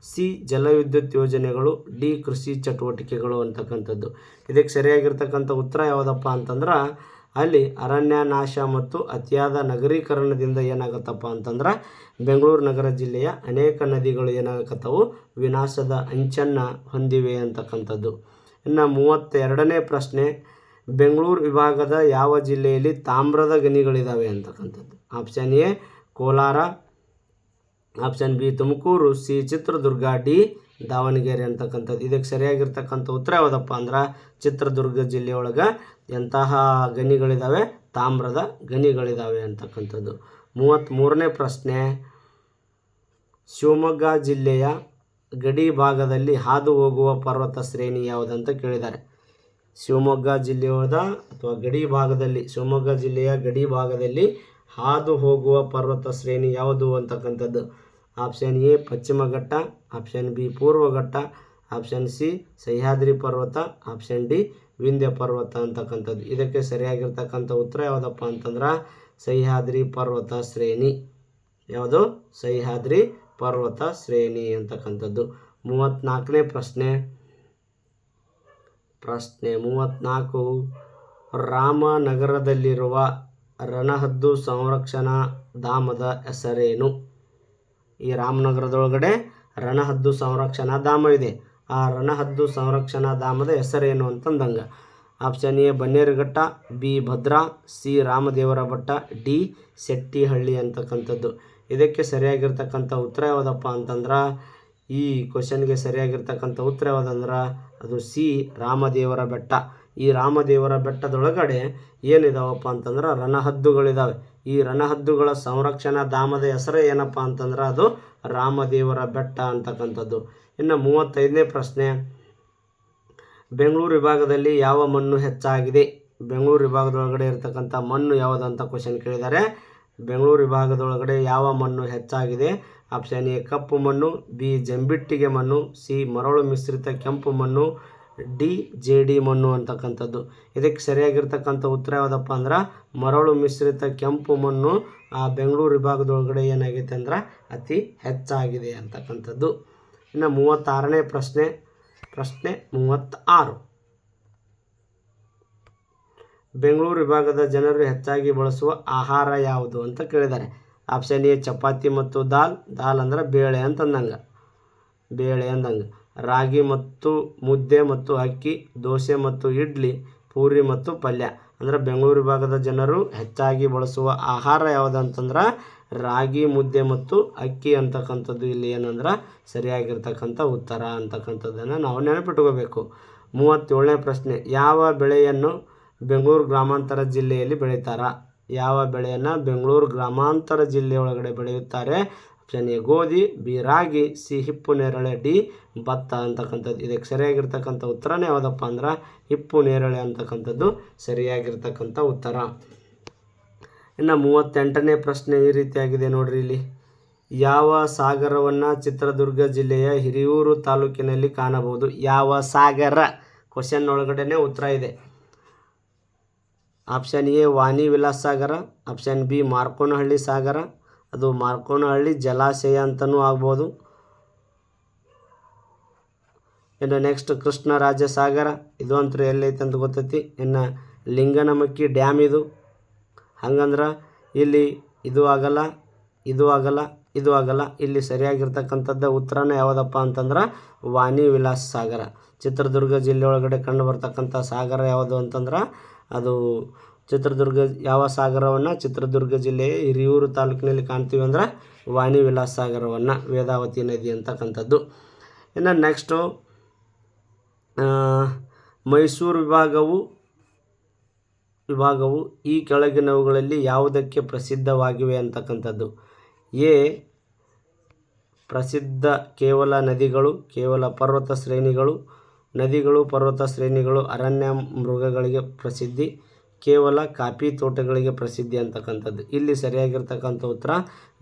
ಸಿ ಜಲವಿದ್ಯುತ್ ಯೋಜನೆಗಳು, ಡಿ ಕೃಷಿ ಚಟುವಟಿಕೆಗಳು ಅಂತಕ್ಕಂಥದ್ದು. ಇದಕ್ಕೆ ಸರಿಯಾಗಿರ್ತಕ್ಕಂಥ ಉತ್ತರ ಯಾವುದಪ್ಪ ಅಂತಂದ್ರೆ ಅಲ್ಲಿ ಅರಣ್ಯ ನಾಶ ಮತ್ತು ಅತಿಯಾದ ನಗರೀಕರಣದಿಂದ ಏನಾಗುತ್ತಪ್ಪ ಅಂತಂದ್ರೆ ಬೆಂಗಳೂರು ನಗರ ಜಿಲ್ಲೆಯ ಅನೇಕ ನದಿಗಳು ಏನಾಗತ್ತವು ವಿನಾಶದ ಅಂಚನ್ನು ಹೊಂದಿವೆ ಅಂತಕ್ಕಂಥದ್ದು. ಇನ್ನು 32ನೇ ಪ್ರಶ್ನೆ, ಬೆಂಗಳೂರು ವಿಭಾಗದ ಯಾವ ಜಿಲ್ಲೆಯಲ್ಲಿ ತಾಮ್ರದ ಗಣಿಗಳಿದ್ದಾವೆ ಅಂತಕ್ಕಂಥದ್ದು. Option A Kolar, option B Tumakuru, C Chitradurga, D Davanagere ಅಂತಕ್ಕಂಥದ್ದು. ಇದಕ್ಕೆ ಸರಿಯಾಗಿರ್ತಕ್ಕಂಥ ಉತ್ತರ ಯಾವುದಪ್ಪ ಅಂದ್ರೆ ಚಿತ್ರದುರ್ಗ ಜಿಲ್ಲೆಯೊಳಗೆ ಎಂತಹ ಗಣಿಗಳಿದ್ದಾವೆ, ತಾಮ್ರದ ಗಣಿಗಳಿದ್ದಾವೆ ಅಂತಕ್ಕಂಥದ್ದು. 33ನೇ ಪ್ರಶ್ನೆ, ಶಿವಮೊಗ್ಗ ಜಿಲ್ಲೆಯ ಗಡಿ ಭಾಗದಲ್ಲಿ ಹಾದು ಹೋಗುವ ಪರ್ವತ ಶ್ರೇಣಿ ಯಾವುದಂತ ಕೇಳಿದ್ದಾರೆ. ಶಿವಮೊಗ್ಗ ಜಿಲ್ಲೆಯೊಳದ ಅಥವಾ ಗಡಿ ಭಾಗದಲ್ಲಿ, ಶಿವಮೊಗ್ಗ ಜಿಲ್ಲೆಯ ಗಡಿ ಭಾಗದಲ್ಲಿ ಹಾದು ಹೋಗುವ ಪರ್ವತ ಶ್ರೇಣಿ ಯಾವುದು ಅಂತಕ್ಕಂಥದ್ದು. ಆಪ್ಷನ್ ಎ ಪಶ್ಚಿಮ ಘಟ್ಟ, ಆಪ್ಷನ್ ಬಿ ಪೂರ್ವ ಘಟ್ಟ, ಆಪ್ಷನ್ ಸಿ ಸಹ್ಯಾದ್ರಿ ಪರ್ವತ, ಆಪ್ಷನ್ ಡಿ ವಿಂಧ್ಯ ಪರ್ವತ ಅಂತಕ್ಕಂಥದ್ದು. ಇದಕ್ಕೆ ಸರಿಯಾಗಿರ್ತಕ್ಕಂಥ ಉತ್ತರ ಯಾವುದಪ್ಪ ಅಂತಂದ್ರೆ ಸಹ್ಯಾದ್ರಿ ಪರ್ವತ ಶ್ರೇಣಿ. ಯಾವುದು? ಸಹ್ಯಾದ್ರಿ ಪರ್ವತ ಶ್ರೇಣಿ ಅಂತಕ್ಕಂಥದ್ದು. 34ನೇ ಪ್ರಶ್ನೆ 34, ರಾಮನಗರದಲ್ಲಿರುವ ರಣಹದ್ದು ಸಂರಕ್ಷಣಾ ಧಾಮದ ಹೆಸರೇನು? ಈ ರಾಮನಗರದೊಳಗಡೆ ರಣಹದ್ದು ಸಂರಕ್ಷಣಾ ಧಾಮ ಇದೆ. ಆ ರಣಹದ್ದು ಸಂರಕ್ಷಣಾ ಧಾಮದ ಹೆಸರೇನು ಅಂತಂದಂಗೆ option A Bannerghatta, B Bhadra, C Ramadevara Betta, D Shettihalli ಅಂತಕ್ಕಂಥದ್ದು. ಇದಕ್ಕೆ ಸರಿಯಾಗಿರ್ತಕ್ಕಂಥ ಉತ್ತರ ಯಾವುದಪ್ಪ ಅಂತಂದ್ರೆ ಈ ಕ್ವಶನ್ಗೆ ಸರಿಯಾಗಿರ್ತಕ್ಕಂಥ ಉತ್ತರ ಯಾವುದಂದ್ರೆ ಅದು ಸಿ ರಾಮದೇವರ ಬೆಟ್ಟ. ಈ ರಾಮದೇವರ ಬೆಟ್ಟದೊಳಗಡೆ ಏನಿದಾವಪ್ಪ ಅಂತಂದ್ರೆ ರಣಹದ್ದುಗಳಿದ್ದಾವೆ. ಈ ರಣಹದ್ದುಗಳ ಸಂರಕ್ಷಣಾ ಧಾಮದ ಹೆಸರು ಏನಪ್ಪ ಅಂತಂದ್ರೆ ಅದು ರಾಮದೇವರ ಬೆಟ್ಟ ಅಂತಕ್ಕಂಥದ್ದು. ಇನ್ನು 35ನೇ ಪ್ರಶ್ನೆ, ಬೆಂಗಳೂರು ವಿಭಾಗದಲ್ಲಿ ಯಾವ ಮಣ್ಣು ಹೆಚ್ಚಾಗಿದೆ? ಬೆಂಗಳೂರು ವಿಭಾಗದೊಳಗಡೆ ಇರತಕ್ಕಂಥ ಮಣ್ಣು ಯಾವುದಂತ ಕ್ವಶನ್ ಕೇಳಿದ್ದಾರೆ. ಬೆಂಗಳೂರು ವಿಭಾಗದೊಳಗಡೆ ಯಾವ ಮಣ್ಣು ಹೆಚ್ಚಾಗಿದೆ? ಆಪ್ಷನ್ ಎ ಕಪ್ಪು ಮಣ್ಣು, ಬಿ ಜಂಬಿಟ್ಟಿಗೆ ಮಣ್ಣು, ಸಿ ಮರಳು ಮಿಶ್ರಿತ ಕೆಂಪು ಮಣ್ಣು, ಡಿ ಜೇಡಿ ಮಣ್ಣು ಅಂತಕ್ಕಂಥದ್ದು. ಇದಕ್ಕೆ ಸರಿಯಾಗಿರ್ತಕ್ಕಂಥ ಉತ್ತರ ಯಾವುದಪ್ಪ ಅಂದ್ರೆ ಮರಳು ಮಿಶ್ರಿತ ಕೆಂಪು ಮಣ್ಣು ಆ ಬೆಂಗಳೂರು ವಿಭಾಗದೊಳಗಡೆ ಏನಾಗೈತೆ ಅಂದ್ರೆ ಅತಿ ಹೆಚ್ಚಾಗಿದೆ ಅಂತಕ್ಕಂಥದ್ದು. ಇನ್ನು 36ನೇ ಪ್ರಶ್ನೆ 36, ಬೆಂಗಳೂರು ವಿಭಾಗದ ಜನರು ಹೆಚ್ಚಾಗಿ ಬಳಸುವ ಆಹಾರ ಯಾವುದು ಅಂತ ಕೇಳಿದ್ದಾರೆ. ಆಪ್ಷನ್ ಎ ಚಪಾತಿ ಮತ್ತು ದಾಲ್ ಅಂದ್ರೆ ಬೇಳೆ ಅಂತಂದಂಗೆ, ರಾಗಿ ಮತ್ತು ಮುದ್ದೆ ಮತ್ತು ಅಕ್ಕಿ, ದೋಸೆ ಮತ್ತು ಇಡ್ಲಿ, ಪೂರಿ ಮತ್ತು ಪಲ್ಯ. ಅಂದ್ರೆ ಬೆಂಗಳೂರು ವಿಭಾಗದ ಜನರು ಹೆಚ್ಚಾಗಿ ಬಳಸುವ ಆಹಾರ ಯಾವುದಂತಂದ್ರೆ ರಾಗಿ, ಮುದ್ದೆ ಮತ್ತು ಅಕ್ಕಿ ಅಂತಕ್ಕಂಥದ್ದು ಇಲ್ಲಿ ಏನಂದ್ರೆ ಸರಿಯಾಗಿರ್ತಕ್ಕಂಥ ಉತ್ತರ ಅಂತಕ್ಕಂಥದ್ದನ್ನು ನಾವು ನೆನಪಿಟ್ಕೋಬೇಕು. 37ನೇ ಪ್ರಶ್ನೆ, ಯಾವ ಬೆಳೆಯನ್ನು ಬೆಂಗಳೂರು ಗ್ರಾಮಾಂತರ ಜಿಲ್ಲೆಯಲ್ಲಿ ಬೆಳೀತಾರ? ಯಾವ ಬೆಳೆಯನ್ನು ಬೆಂಗಳೂರು ಗ್ರಾಮಾಂತರ ಜಿಲ್ಲೆಯೊಳಗಡೆ ಬೆಳೆಯುತ್ತಾರೆ? ಆಪ್ಷನ್ ಎ ಗೋಧಿ, ಬಿ ರಾಗಿ, ಸಿ ಹಿಪ್ಪು ನೇರಳೆ, ಡಿ ಭತ್ತ ಅಂತಕ್ಕಂಥದ್ದು. ಇದಕ್ಕೆ ಸರಿಯಾಗಿರ್ತಕ್ಕಂಥ ಉತ್ತರನೇ ಯಾವುದಪ್ಪ ಅಂದ್ರೆ ಹಿಪ್ಪು ನೇರಳೆ ಅಂತಕ್ಕಂಥದ್ದು ಸರಿಯಾಗಿರ್ತಕ್ಕಂಥ ಉತ್ತರ. ಇನ್ನು 38ನೇ ಪ್ರಶ್ನೆ ಈ ರೀತಿಯಾಗಿದೆ ನೋಡ್ರಿ. ಇಲ್ಲಿ ಯಾವ ಸಾಗರವನ್ನು ಚಿತ್ರದುರ್ಗ ಜಿಲ್ಲೆಯ ಹಿರಿಯೂರು ತಾಲೂಕಿನಲ್ಲಿ ಕಾಣಬಹುದು? ಯಾವ ಸಾಗರ ಕ್ವಶನ್ ಒಳಗಡೆನೆ ಉತ್ತರ ಇದೆ. Option A Vani Vilasa Sagara, option B Markonahalli Sagara, ಅದು ಮಾರ್ಕೋನಹಳ್ಳಿ ಜಲಾಶಯ ಅಂತಲೂ ಆಗ್ಬೋದು. ಇನ್ನು ನೆಕ್ಸ್ಟ್ ಕೃಷ್ಣರಾಜ ಸಾಗರ, ಇದು ಅಂತೂ ಎಲ್ಲೈತೆ ಅಂತ ಗೊತ್ತೈತಿ. ಇನ್ನು ಲಿಂಗನಮಕ್ಕಿ ಡ್ಯಾಮ್ ಇದು. ಹಂಗಂದ್ರೆ ಇಲ್ಲಿ ಇದು ಆಗಲ್ಲ, ಇಲ್ಲಿ ಸರಿಯಾಗಿರ್ತಕ್ಕಂಥದ್ದು ಉತ್ತರನೇ ಯಾವುದಪ್ಪ ಅಂತಂದ್ರೆ ವಾಣಿ ವಿಲಾಸ ಸಾಗರ. ಚಿತ್ರದುರ್ಗ ಜಿಲ್ಲೆ ಒಳಗಡೆ ಕಂಡು ಬರ್ತಕ್ಕಂಥ ಸಾಗರ ಯಾವುದು ಅಂತಂದ್ರೆ ಅದು ಚಿತ್ರದುರ್ಗ. ಯಾವ ಸಾಗರವನ್ನು ಚಿತ್ರದುರ್ಗ ಜಿಲ್ಲೆಯ ಹಿರಿಯೂರು ತಾಲೂಕಿನಲ್ಲಿ ಕಾಣ್ತೀವಿ ಅಂದ್ರೆ ವಾಣಿ ವಿಲಾಸ ಸಾಗರವನ್ನು, ವೇದಾವತಿ ನದಿ ಅಂತಕ್ಕಂಥದ್ದು. ಇನ್ನು ನೆಕ್ಸ್ಟು ಮೈಸೂರು ವಿಭಾಗವು ಈ ಕೆಳಗಿನವುಗಳಲ್ಲಿ ಯಾವುದಕ್ಕೆ ಪ್ರಸಿದ್ಧವಾಗಿವೆ ಅಂತಕ್ಕಂಥದ್ದು. ಎ ಪ್ರಸಿದ್ಧ ಕೇವಲ ನದಿಗಳು, ಕೇವಲ ಪರ್ವತ ಶ್ರೇಣಿಗಳು, ನದಿಗಳು ಪರ್ವತ ಶ್ರೇಣಿಗಳು ಅರಣ್ಯ ಮೃಗಗಳಿಗೆ ಪ್ರಸಿದ್ಧಿ, ಕೇವಲ ಕಾಫಿ ತೋಟಗಳಿಗೆ ಪ್ರಸಿದ್ಧಿ ಅಂತಕ್ಕಂಥದ್ದು. ಇಲ್ಲಿ ಸರಿಯಾಗಿರ್ತಕ್ಕಂಥ ಉತ್ತರ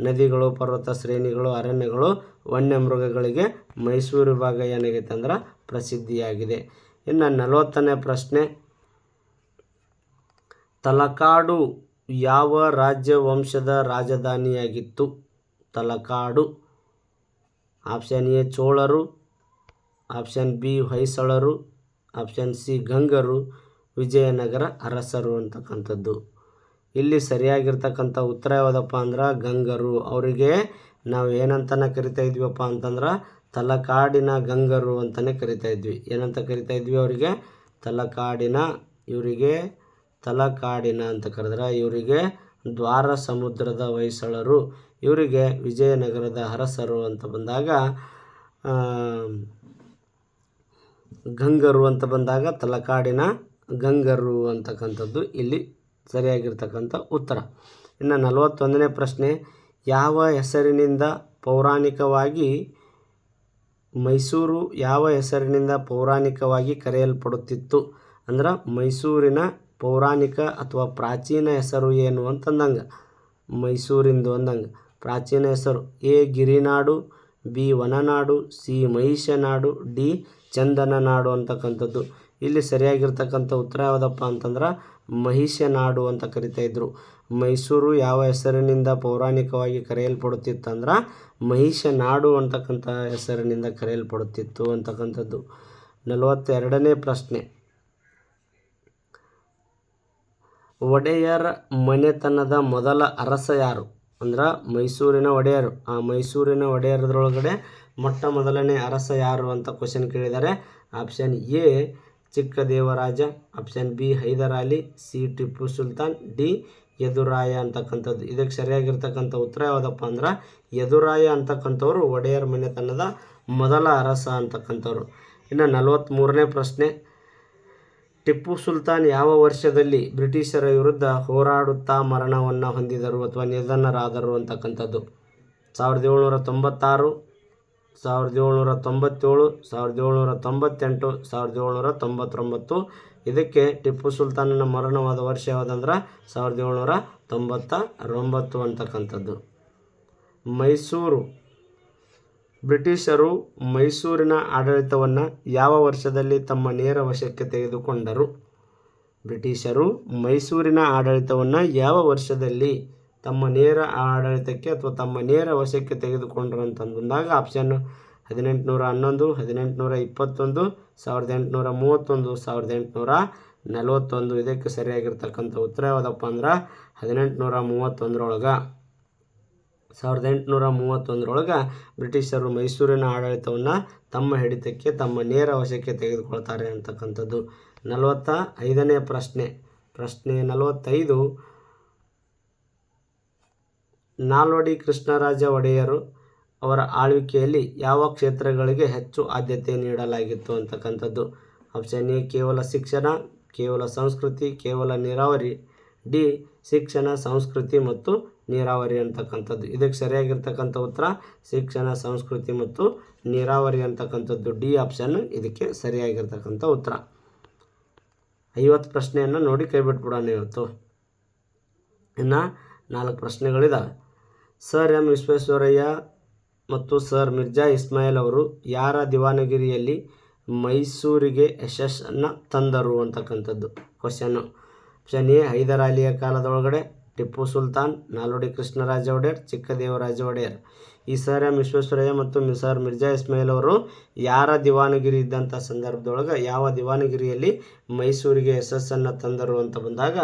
ನದಿಗಳು, ಪರ್ವತ ಶ್ರೇಣಿಗಳು, ಅರಣ್ಯಗಳು, ವನ್ಯ ಮೃಗಗಳಿಗೆ ಮೈಸೂರು ವಿಭಾಗ ಏನಾಗೈತೆ ಅಂದ್ರೆ ಪ್ರಸಿದ್ಧಿಯಾಗಿದೆ. ಇನ್ನು 40ನೇ ಪ್ರಶ್ನೆ, ತಲಕಾಡು ಯಾವ ರಾಜವಂಶದ ರಾಜಧಾನಿಯಾಗಿತ್ತು? ತಲಕಾಡು. ಆಪ್ಷನ್ ಎ ಚೋಳರು, ಆಪ್ಷನ್ ಬಿ ಹೊಯ್ಸಳರು, ಆಪ್ಷನ್ ಸಿ ಗಂಗರು, ವಿಜಯನಗರ ಅರಸರು ಅಂತಕ್ಕಂಥದ್ದು. ಇಲ್ಲಿ ಸರಿಯಾಗಿರ್ತಕ್ಕಂಥ ಉತ್ತರ ಯಾವುದಪ್ಪ ಅಂದ್ರೆ ಗಂಗರು. ಅವರಿಗೆ ನಾವು ಏನಂತನ ಕರಿತಾ ಇದ್ವಿಪ್ಪ ಅಂತಂದ್ರೆ ತಲಕಾಡಿನ ಗಂಗರು ಅಂತಲೇ ಕರಿತಾ ಇದ್ವಿ. ಏನಂತ ಕರಿತಾ ಇದ್ವಿ ಅವರಿಗೆ? ಇವರಿಗೆ ತಲಕಾಡಿನ ಅಂತ ಕರೆದ್ರೆ ಇವರಿಗೆ ದ್ವಾರ ಸಮುದ್ರದ ಹೊಯ್ಸಳರು, ಇವರಿಗೆ ವಿಜಯನಗರದ ಅರಸರು ಅಂತ ಬಂದಾಗ ಗಂಗರು ಅಂತ ಬಂದಾಗ ತಲಕಾಡಿನ ಗಂಗರು ಅಂತಕ್ಕಂಥದ್ದು ಇಲ್ಲಿ ಸರಿಯಾಗಿರ್ತಕ್ಕಂಥ ಉತ್ತರ. ಇನ್ನು 41ನೇ ಪ್ರಶ್ನೆ, ಯಾವ ಹೆಸರಿನಿಂದ ಪೌರಾಣಿಕವಾಗಿ ಕರೆಯಲ್ಪಡುತ್ತಿತ್ತು? ಅಂದ್ರೆ ಮೈಸೂರಿನ ಪೌರಾಣಿಕ ಅಥವಾ ಪ್ರಾಚೀನ ಹೆಸರು ಏನು ಅಂತಂದಂಗೆ, ಮೈಸೂರಿಂದು ಅಂದಂಗೆ ಪ್ರಾಚೀನ ಹೆಸರು ಎ ಗಿರಿನಾಡು, ಬಿ ವನನಾಡು, ಸಿ ಮಹಿಷನಾಡು, ಡಿ ಚಂದನನಾಡು ಅಂತಕ್ಕಂಥದ್ದು. ಇಲ್ಲಿ ಸರಿಯಾಗಿರ್ತಕ್ಕಂಥ ಉತ್ತರ ಯಾವುದಪ್ಪ ಅಂತಂದ್ರೆ ಮಹಿಷನಾಡು ಅಂತ ಕರಿತಾ ಇದ್ರು. ಮೈಸೂರು ಯಾವ ಹೆಸರಿನಿಂದ ಪೌರಾಣಿಕವಾಗಿ ಕರೆಯಲ್ಪಡುತ್ತಿತ್ತಂದ್ರೆ ಮಹಿಷನಾಡು ಅಂತಕ್ಕಂಥ ಹೆಸರಿನಿಂದ ಕರೆಯಲ್ಪಡುತ್ತಿತ್ತು ಅಂತಕ್ಕಂಥದ್ದು. 42ನೇ ಪ್ರಶ್ನೆ, ಒಡೆಯರ್ ಮನೆತನದ ಮೊದಲ ಅರಸ ಯಾರು? ಅಂದ್ರೆ ಮೈಸೂರಿನ ಒಡೆಯರು. ಆ ಮೈಸೂರಿನ ಒಡೆಯರದ್ರೊಳಗಡೆ ಮೊಟ್ಟ ಮೊದಲನೇ ಅರಸ ಯಾರು ಅಂತ ಕ್ವಶನ್ ಕೇಳಿದ್ದಾರೆ. Option A Chikkadevaraja, option B Hyder Ali, C Tipu Sultan, D Yaduraya ಅಂತಕ್ಕಂಥದ್ದು. ಇದಕ್ಕೆ ಸರಿಯಾಗಿರ್ತಕ್ಕಂಥ ಉತ್ತರ ಯಾವುದಪ್ಪ ಅಂದ್ರೆ ಯದುರಾಯ ಅಂತಕ್ಕಂಥವ್ರು ಒಡೆಯರ್ ಮನೆತನದ ಮೊದಲ ಅರಸ ಅಂತಕ್ಕಂಥವ್ರು. ಇನ್ನು 43ನೇ ಪ್ರಶ್ನೆ, ಟಿಪ್ಪು ಸುಲ್ತಾನ್ ಯಾವ ವರ್ಷದಲ್ಲಿ ಬ್ರಿಟಿಷರ ವಿರುದ್ಧ ಹೋರಾಡುತ್ತಾ ಮರಣವನ್ನು ಹೊಂದಿದರು ಅಥವಾ ನಿಧನರಾದರು ಅಂತಕ್ಕಂಥದ್ದು? 1796, 1797, 1798, 1799. ಇದಕ್ಕೆ ಟಿಪ್ಪು ಸುಲ್ತಾನನ ಮರಣವಾದ ವರ್ಷ ಯಾವುದಂದ್ರೆ 1799 ಅಂತಕ್ಕಂಥದ್ದು. ಬ್ರಿಟಿಷರು ಮೈಸೂರಿನ ಆಡಳಿತವನ್ನು ಯಾವ ವರ್ಷದಲ್ಲಿ ತಮ್ಮ ನೇರ ವಶಕ್ಕೆ ತೆಗೆದುಕೊಂಡರು? ಬ್ರಿಟಿಷರು ಮೈಸೂರಿನ ಆಡಳಿತವನ್ನು ಯಾವ ವರ್ಷದಲ್ಲಿ ತಮ್ಮ ನೇರ ಆಡಳಿತಕ್ಕೆ ಅಥವಾ ತಮ್ಮ ನೇರ ವಶಕ್ಕೆ ತೆಗೆದುಕೊಂಡರು ಅಂತಂದಾಗ ಆಪ್ಷನ್ 1811, 1821, 1831, 1841. ಇದಕ್ಕೆ ಸರಿಯಾಗಿರ್ತಕ್ಕಂಥ ಉತ್ತರ ಯಾವುದಪ್ಪ ಅಂದ್ರೆ 1831. 1831 ಬ್ರಿಟಿಷರು ಮೈಸೂರಿನ ಆಡಳಿತವನ್ನು ತಮ್ಮ ಹಿಡಿತಕ್ಕೆ ತಮ್ಮ ನೇರ ವಶಕ್ಕೆ ತೆಗೆದುಕೊಳ್ತಾರೆ ಅಂತಕ್ಕಂಥದ್ದು. 45ನೇ ಪ್ರಶ್ನೆ 45, ನಾಲ್ವಡಿ ಕೃಷ್ಣರಾಜ ಒಡೆಯರು ಅವರ ಆಳ್ವಿಕೆಯಲ್ಲಿ ಯಾವ ಕ್ಷೇತ್ರಗಳಿಗೆ ಹೆಚ್ಚು ಆದ್ಯತೆ ನೀಡಲಾಗಿತ್ತು ಅಂತಕ್ಕಂಥದ್ದು? ಆಪ್ಷನ್ ಎ ಕೇವಲ ಶಿಕ್ಷಣ, ಕೇವಲ ಸಂಸ್ಕೃತಿ, ಕೇವಲ ನೀರಾವರಿ, ಡಿ ಶಿಕ್ಷಣ, ಸಂಸ್ಕೃತಿ ಮತ್ತು ನೀರಾವರಿ ಅಂತಕ್ಕಂಥದ್ದು. ಇದಕ್ಕೆ ಸರಿಯಾಗಿರ್ತಕ್ಕಂಥ ಉತ್ತರ ಶಿಕ್ಷಣ, ಸಂಸ್ಕೃತಿ ಮತ್ತು ನೀರಾವರಿ ಅಂತಕ್ಕಂಥದ್ದು. ಡಿ ಆಪ್ಷನ್ ಇದಕ್ಕೆ ಸರಿಯಾಗಿರ್ತಕ್ಕಂಥ ಉತ್ತರ. 50 ಪ್ರಶ್ನೆಯನ್ನು ನೋಡಿ ಕೈ ಬಿಟ್ಬಿಡೋಣ ಇವತ್ತು. ಇನ್ನು 4 ಪ್ರಶ್ನೆಗಳಿದ್ದಾವೆ. ಸರ್ ಎಂ ವಿಶ್ವೇಶ್ವರಯ್ಯ ಮತ್ತು ಸರ್ ಮಿರ್ಜಾ ಇಸ್ಮಾಯಿಲ್ ಅವರು ಯಾರ ದಿವಾನಗಿರಿಯಲ್ಲಿ ಮೈಸೂರಿಗೆ ಯಶಸ್ಸನ್ನು ತಂದರು ಅಂತಕ್ಕಂಥದ್ದು ಕ್ವಶನ್ನು? ಆಪ್ಷನ್ ಎ ಹೈದರಾಲಿಯ ಕಾಲದೊಳಗಡೆ ಟಿಪ್ಪು ಸುಲ್ತಾನ್, ನಾಲ್ವಡಿ ಕೃಷ್ಣರಾಜ ಒಡೆಯರ್, ಚಿಕ್ಕದೇವರಾಜ ಒಡೆಯರ್. ಈ ಸರ್ ಎಂ ವಿಶ್ವೇಶ್ವರಯ್ಯ ಮತ್ತು ಸರ್ ಮಿರ್ಜಾ ಇಸ್ಮಾಯಿಲ್ ಅವರು ಯಾರ ದಿವಾನಗಿರಿ ಇದ್ದಂಥ ಸಂದರ್ಭದೊಳಗೆ ಯಾವ ದಿವಾನಗಿರಿಯಲ್ಲಿ ಮೈಸೂರಿಗೆ ಯಶಸ್ಸನ್ನು ತಂದರು ಅಂತ ಬಂದಾಗ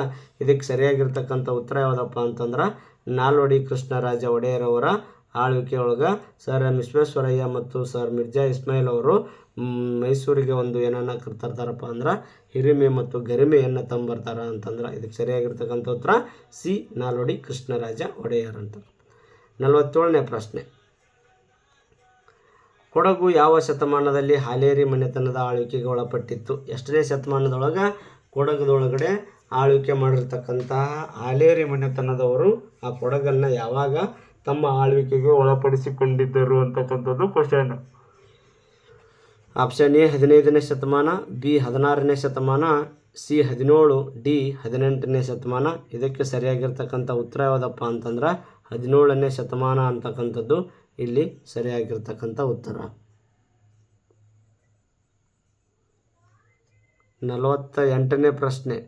ಇದಕ್ಕೆ ಸರಿಯಾಗಿರ್ತಕ್ಕಂಥ ಉತ್ತರ ಯಾವುದಪ್ಪ ಅಂತಂದ್ರೆ ನಾಲ್ವಡಿ ಕೃಷ್ಣರಾಜ ಒಡೆಯರ್ ಅವರ ಆಳ್ವಿಕೆ ಒಳಗೆ ಸರ್ ಎಂ ವಿಶ್ವೇಶ್ವರಯ್ಯ ಮತ್ತು ಸರ್ ಮಿರ್ಜಾ ಇಸ್ಮಾಯಿಲ್ ಅವರು ಮೈಸೂರಿಗೆ ಒಂದು ಏನನ್ನ ತರ್ತಾರಪ್ಪ ಅಂದ್ರೆ ಹಿರಿಮೆ ಮತ್ತು ಗರಿಮೆಯನ್ನು ತಂಬರ್ತಾರ ಅಂತಂದ್ರೆ ಇದಕ್ಕೆ ಸರಿಯಾಗಿರ್ತಕ್ಕಂಥ ಉತ್ತರ ಸಿ ನಾಲ್ವಡಿ ಕೃಷ್ಣರಾಜ ಒಡೆಯರ್ ಅಂತ. 47ನೇ ಪ್ರಶ್ನೆ, ಕೊಡಗು ಯಾವ ಶತಮಾನದಲ್ಲಿ ಹಾಲೇರಿ ಮನೆತನದ ಆಳ್ವಿಕೆಗೆ ಒಳಪಟ್ಟಿತ್ತು? ಎಷ್ಟನೇ ಶತಮಾನದೊಳಗೆ ಕೊಡಗದೊಳಗಡೆ ಆಳ್ವಿಕೆ ಮಾಡಿರ್ತಕ್ಕಂತಹ ಹಾಲೇರಿ ಮನೆತನದವರು ಆ ಕೊಡಗನ್ನು ಯಾವಾಗ ತಮ್ಮ ಆಳ್ವಿಕೆಗೆ ಒಳಪಡಿಸಿಕೊಂಡಿದ್ದರು ಅಂತಕ್ಕಂಥದ್ದು ಕ್ವಶನ್. ಆಪ್ಷನ್ ಎ 15ನೇ ಶತಮಾನ, ಬಿ 16ನೇ ಶತಮಾನ, ಸಿ 17, ಡಿ 18ನೇ ಶತಮಾನ. ಇದಕ್ಕೆ ಸರಿಯಾಗಿರ್ತಕ್ಕಂಥ ಉತ್ತರ ಯಾವುದಪ್ಪ ಅಂತಂದ್ರೆ 17ನೇ ಶತಮಾನ ಅಂತಕ್ಕಂಥದ್ದು ಇಲ್ಲಿ ಸರಿಯಾಗಿರ್ತಕ್ಕಂಥ ಉತ್ತರ. 48ನೇ ಪ್ರಶ್ನೆ,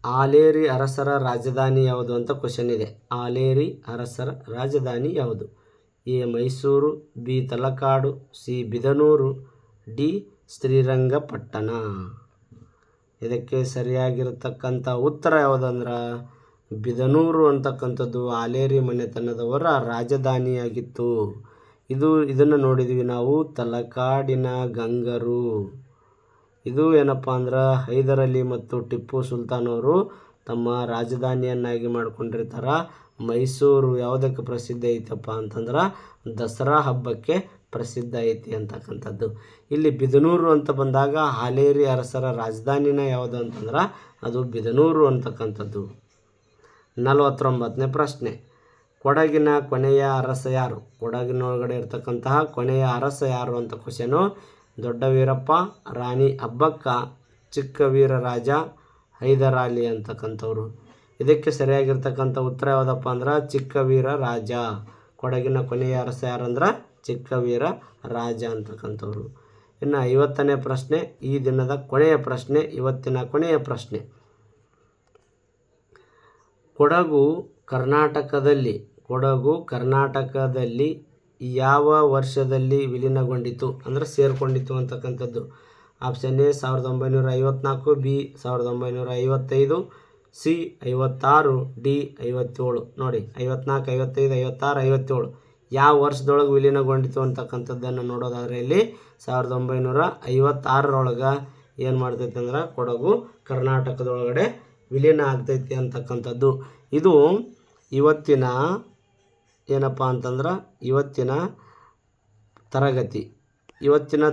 ಆಲೇರಿ ಅರಸರ ರಾಜಧಾನಿ ಯಾವುದು ಅಂತ ಕ್ವಶನ್ ಇದೆ. ಆಲೇರಿ ಅರಸರ ರಾಜಧಾನಿ ಯಾವುದು? A Mysuru, B Talakadu, C Bidanur, D Srirangapatna. ಇದಕ್ಕೆ ಸರಿಯಾಗಿರತಕ್ಕಂಥ ಉತ್ತರ ಯಾವುದಂದ್ರೆ ಬಿದನೂರು ಅಂತಕ್ಕಂಥದ್ದು ಹಾಲೇರಿ ಮನೆತನದವರ ರಾಜಧಾನಿಯಾಗಿತ್ತು. ಇದನ್ನು ನೋಡಿದ್ವಿ ನಾವು ತಲಕಾಡಿನ ಗಂಗರು. ಇದು ಏನಪ್ಪ ಅಂದ್ರೆ ಹೈದರ್ ಅಲಿ ಮತ್ತು ಟಿಪ್ಪು ಸುಲ್ತಾನ್ ಅವರು ತಮ್ಮ ರಾಜಧಾನಿಯನ್ನಾಗಿ ಮಾಡ್ಕೊಂಡಿರ್ತಾರೆ. ಮೈಸೂರು ಯಾವುದಕ್ಕೆ ಪ್ರಸಿದ್ಧ ಐತಪ್ಪ ಅಂತಂದ್ರೆ ದಸರಾ ಹಬ್ಬಕ್ಕೆ ಪ್ರಸಿದ್ಧ ಐತಿ ಅಂತಕ್ಕಂಥದ್ದು. ಇಲ್ಲಿ ಬಿದನೂರು ಅಂತ ಬಂದಾಗ ಹಾಲೇರಿ ಅರಸರ ರಾಜಧಾನಿನ ಯಾವುದು ಅಂತಂದ್ರೆ ಅದು ಬಿದನೂರು ಅಂತಕ್ಕಂಥದ್ದು. 49ನೇ ಪ್ರಶ್ನೆ, ಕೊಡಗಿನ ಕೊನೆಯ ಅರಸ ಯಾರು? ಕೊಡಗಿನೊಳಗಡೆ ಇರ್ತಕ್ಕಂತಹ ಕೊನೆಯ ಅರಸ ಯಾರು ಅಂತ ಕ್ವಶನು. ದೊಡ್ಡ ವೀರಪ್ಪ, ರಾಣಿ ಅಬ್ಬಕ್ಕ, ಚಿಕ್ಕ ವೀರರಾಜ, ಹೈದರ್ ಅಲಿ ಅಂತಕ್ಕಂಥವ್ರು. ಇದಕ್ಕೆ ಸರಿಯಾಗಿರ್ತಕ್ಕಂಥ ಉತ್ತರ ಯಾವುದಪ್ಪ ಅಂದ್ರೆ ಚಿಕ್ಕ ವೀರ ರಾಜ. ಕೊಡಗಿನ ಕೊನೆಯ ಅರಸ ಯಾರಂದ್ರೆ ಚಿಕ್ಕ ವೀರ ರಾಜ ಅಂತಕ್ಕಂಥವ್ರು. ಇನ್ನು 50ನೇ ಪ್ರಶ್ನೆ, ಈ ದಿನದ ಕೊನೆಯ ಪ್ರಶ್ನೆ, ಇವತ್ತಿನ ಕೊನೆಯ ಪ್ರಶ್ನೆ. ಕೊಡಗು ಕರ್ನಾಟಕದಲ್ಲಿ ಯಾವ ವರ್ಷದಲ್ಲಿ ವಿಲೀನಗೊಂಡಿತು ಅಂದ್ರೆ ಸೇರಿಕೊಂಡಿತು ಅಂತಕ್ಕಂಥದ್ದು. Option A 1954, B 1955, C 56, D 57. ನೋಡಿ 54, 55, 56, 57 ಯಾವ ವರ್ಷದೊಳಗೆ ವಿಲೀನಗೊಂಡಿತು ಅಂತಕ್ಕಂಥದ್ದನ್ನು ನೋಡೋದಾದರೆ ಇಲ್ಲಿ 1956 ಏನು ಮಾಡ್ತೈತೆ ಅಂದ್ರೆ ಕೊಡಗು ಕರ್ನಾಟಕದೊಳಗಡೆ ವಿಲೀನ ಆಗ್ತೈತಿ ಅಂತಕ್ಕಂಥದ್ದು. ಇದು ಇವತ್ತಿನ ಏನಪ್ಪ ಅಂತಂದ್ರೆ ಇವತ್ತಿನ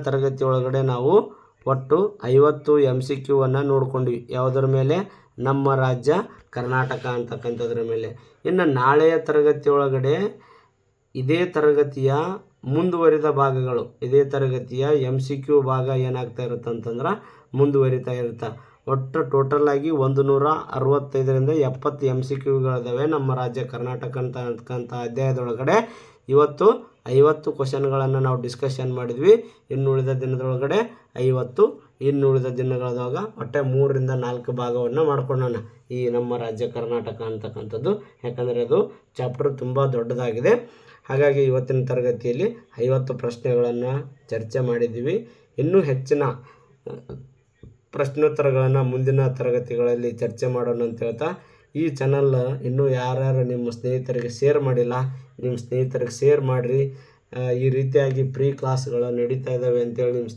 ತರಗತಿ ಒಳಗಡೆ ನಾವು ಒಟ್ಟು 50 MCQವನ್ನು ನೋಡ್ಕೊಂಡ್ವಿ. ಯಾವುದರ ಮೇಲೆ? ನಮ್ಮ ರಾಜ್ಯ ಕರ್ನಾಟಕ ಅಂತಕ್ಕಂಥದ್ರ ಮೇಲೆ. ಇನ್ನು ನಾಳೆಯ ತರಗತಿ ಒಳಗಡೆ ಇದೇ ತರಗತಿಯ ಮುಂದುವರಿದ ಭಾಗಗಳು, ಇದೇ ತರಗತಿಯ MCQ ಭಾಗ ಏನಾಗ್ತಾ ಇರುತ್ತೆ ಅಂತಂದ್ರೆ ಮುಂದುವರಿತಾ ಇರುತ್ತೆ. ಒಟ್ಟು ಟೋಟಲಾಗಿ 165ರಿಂದ 70 MCQಗಳಿದ್ದಾವೆ ನಮ್ಮ ರಾಜ್ಯ ಕರ್ನಾಟಕ ಅಂತಕ್ಕಂಥ ಅಧ್ಯಾಯದೊಳಗಡೆ. ಇವತ್ತು 50 ಕ್ವಶನ್ಗಳನ್ನು ನಾವು ಡಿಸ್ಕಷನ್ ಮಾಡಿದ್ವಿ. ಇನ್ನುಳಿದ ದಿನದೊಳಗಡೆ 50, ಇನ್ನುಳಿದ ದಿನಗಳದಾಗ ಒಟ್ಟೆ 3ರಿಂದ 4 ಭಾಗವನ್ನು ಮಾಡ್ಕೊಳ್ಳೋಣ ಈ ನಮ್ಮ ರಾಜ್ಯ ಕರ್ನಾಟಕ ಅಂತಕ್ಕಂಥದ್ದು. ಯಾಕಂದರೆ ಅದು ಚಾಪ್ಟರ್ ತುಂಬ ದೊಡ್ಡದಾಗಿದೆ. ಹಾಗಾಗಿ ಇವತ್ತಿನ ತರಗತಿಯಲ್ಲಿ 50 ಪ್ರಶ್ನೆಗಳನ್ನು ಚರ್ಚೆ ಮಾಡಿದ್ದೀವಿ. ಇನ್ನೂ ಹೆಚ್ಚಿನ ಪ್ರಶ್ನೋತ್ತರಗಳನ್ನು ಮುಂದಿನ ತರಗತಿಗಳಲ್ಲಿ ಚರ್ಚೆ ಮಾಡೋಣ ಅಂತ ಹೇಳ್ತಾ, ಈ ಚಾನಲ್ ಇನ್ನೂ ಯಾರ್ಯಾರು ನಿಮ್ಮ ಸ್ನೇಹಿತರಿಗೆ ಶೇರ್ ಮಾಡಿಲ್ಲ, ನಿಮ್ಮ ಸ್ನೇಹಿತರಿಗೆ ಶೇರ್ ಮಾಡಿರಿ. ಈ ರೀತಿಯಾಗಿ ಫ್ರೀ ಕ್ಲಾಸ್ಗಳು ನಡೀತಾ ಇದ್ದಾವೆ ಅಂತೇಳಿ ನಿಮ್ಮ